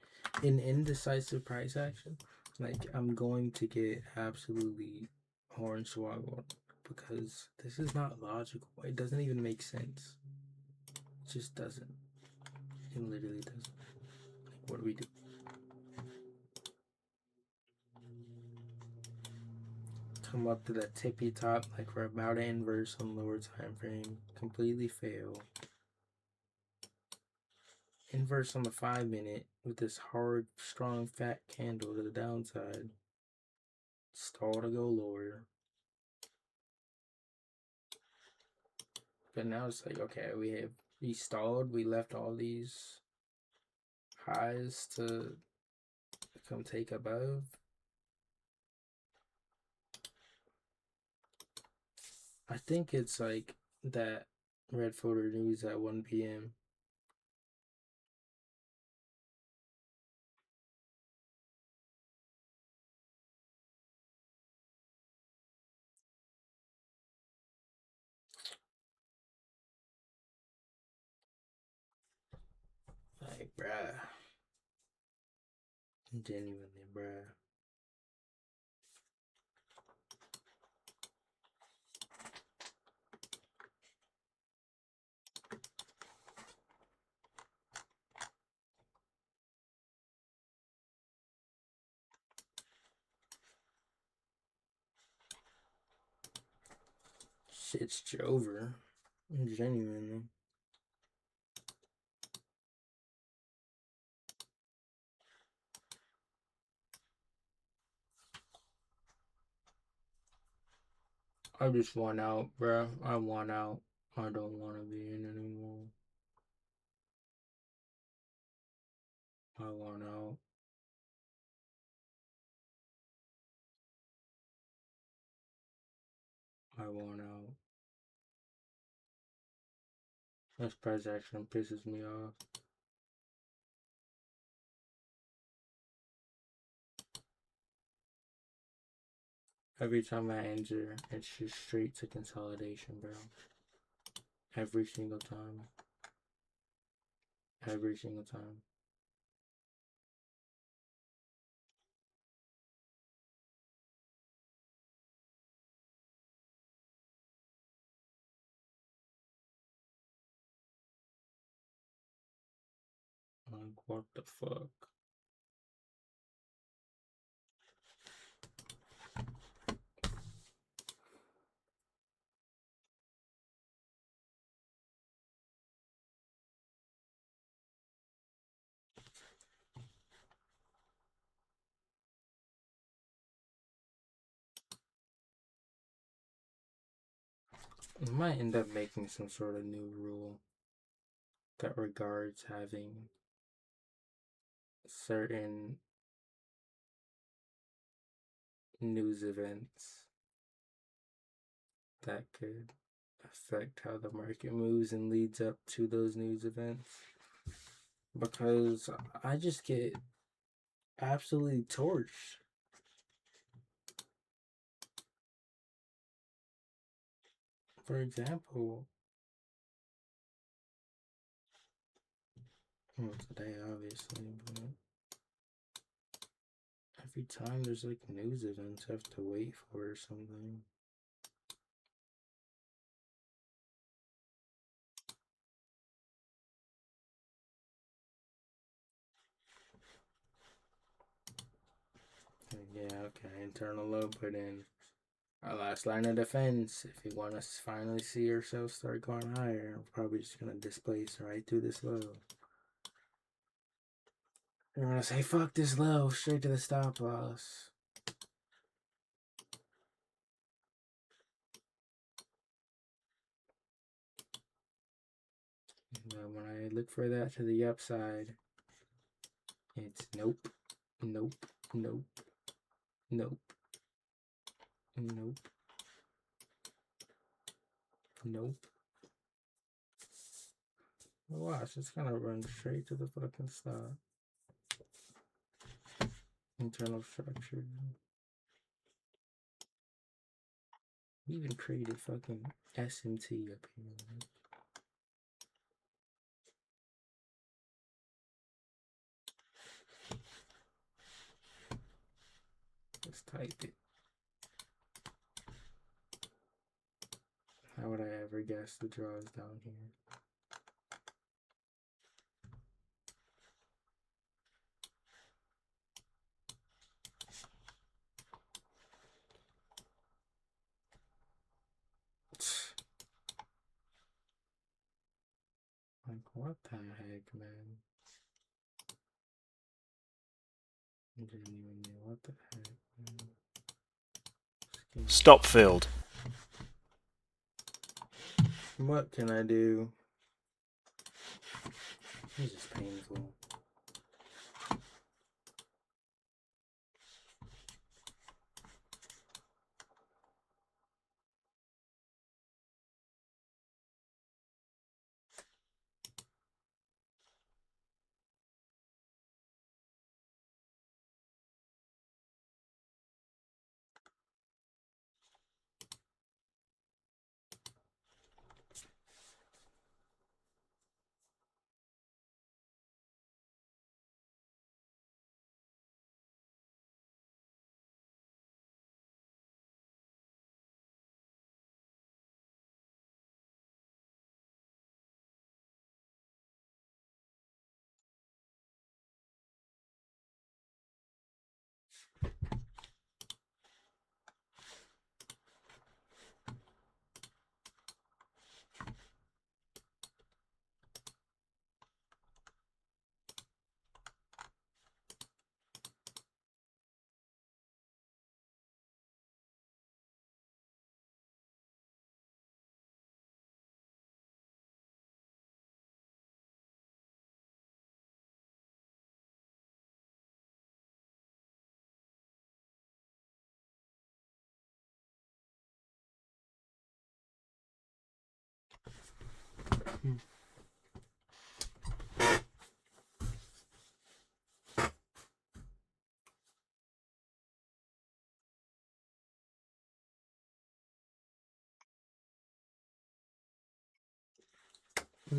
in indecisive price action, like I'm going to get absolutely hornswoggled because this is not logical. It doesn't even make sense. It just doesn't. It literally doesn't. Like, what do we do? Come up to the tippy top like we're about to inverse on lower time frame. Completely fail. Inverse on the 5 minute with this hard, strong, fat candle to the downside. Stall to go lower. But now it's like, okay, we stalled. We left all these highs to come take above. I think it's like that red photo news at 1 p.m. Like, bruh. Genuinely, bruh. Shit's over. Genuinely. I just want out, bruh. I want out. I don't want to be in anymore. I want out. I want out. This price action pisses me off. Every time I enter, it's just straight to consolidation, bro. Every single time. Every single time. Like, what the fuck? I might end up making some sort of new rule that regards having certain news events that could affect how the market moves and leads up to those news events. Because I just get absolutely torched. For example, well, today obviously, but every time there's like news events I have to wait for or something. Yeah, okay, internal low put in. Our last line of defense. If you want to finally see yourself start going higher, I'm probably just going to displace right through this low. You're going to say, fuck this low, straight to the stop loss. But when I look for that to the upside, it's nope, nope, nope, nope, nope, nope. Watch, it's gonna run straight to the fucking stop. Internal structure. We even created fucking SMT up here. Let's type it. How would I ever guess the draws down here? Like, what the heck, man? I didn't even know what the heck, man. Stop field. What can I do? This is painful. I'm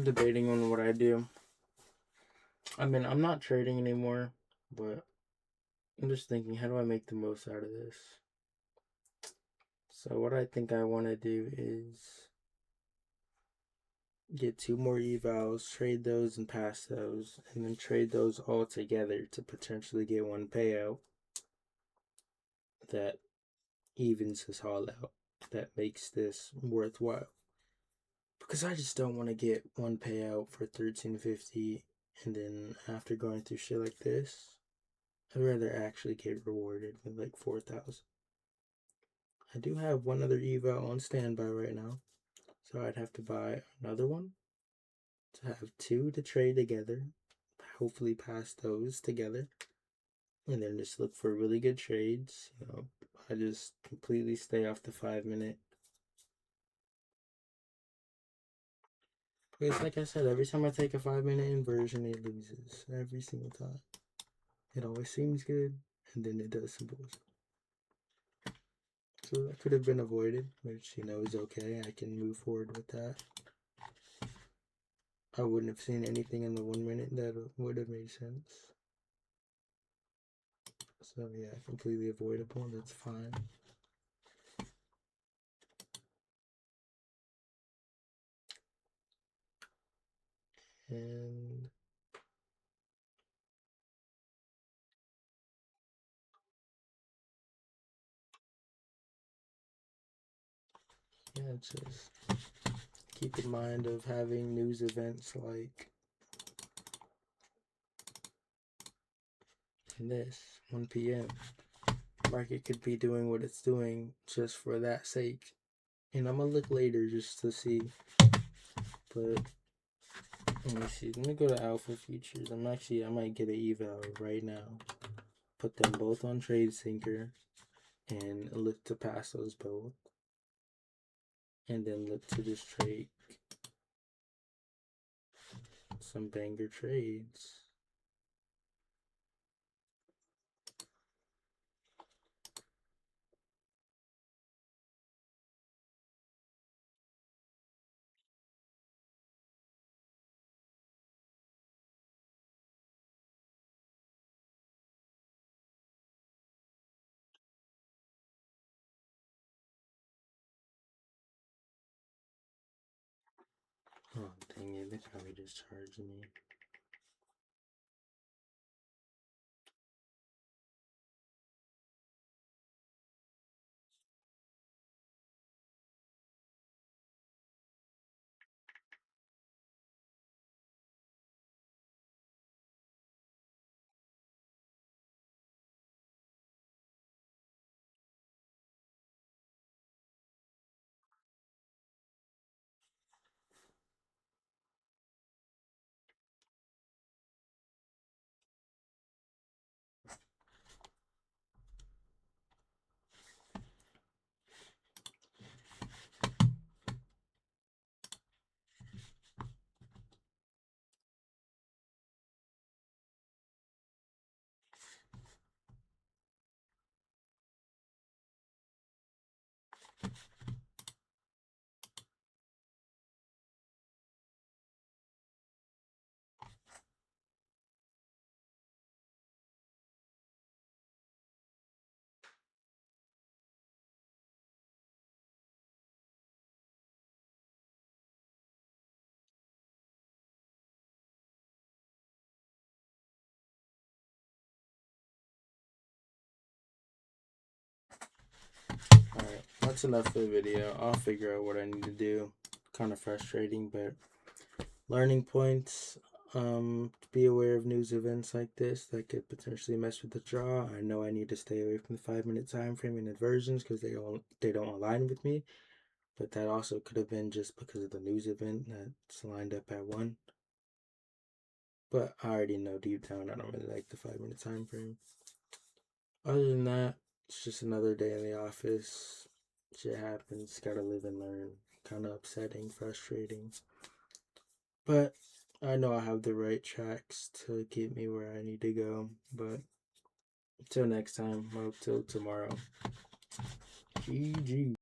debating on what I do. I mean, I'm not trading anymore, but I'm just thinking, how do I make the most out of this? So what I think I want to do is get 2 more evals, trade those and pass those, and then trade those all together to potentially get 1 payout that evens this all out, that makes this worthwhile. Because I just don't want to get 1 payout for 1350, and then after going through shit like this, I'd rather actually get rewarded with like 4,000. I do have 1 other eval on standby right now, so I'd have to buy another one to have 2 to trade together, hopefully pass those together, and then just look for really good trades. You know, I just completely stay off the 5-minute. Because like I said, every time I take a 5-minute inversion, it loses. Every single time. It always seems good, and then it does some bullshit. So that could have been avoided, which, you know, is okay. I can move forward with that. I wouldn't have seen anything in the 1 minute that would have made sense. So yeah, completely avoidable. That's fine. And yeah, just keep in mind of having news events like this, 1 p.m. Market could be doing what it's doing just for that sake. And I'm gonna look later just to see. But let me see. Let me go to Alpha Futures. I might get an eval right now. Put them both on TradeSync and look to pass those both. And then look to just trade some banger trades. Oh, dang it, they probably just charged me. Alright, that's enough for the video. I'll figure out what I need to do. Kind of frustrating, but learning points. Be aware of news events like this that could potentially mess with the draw. I know I need to stay away from the 5-minute time frame and inversions because they don't align with me. But that also could have been just because of the news event that's lined up at 1. But I already know deep down I don't really like the 5-minute time frame. Other than that, it's just another day in the office. Shit happens. Gotta live and learn. Kind of upsetting, frustrating. But I know I have the right tracks to get me where I need to go. But until next time, well, till tomorrow. GG.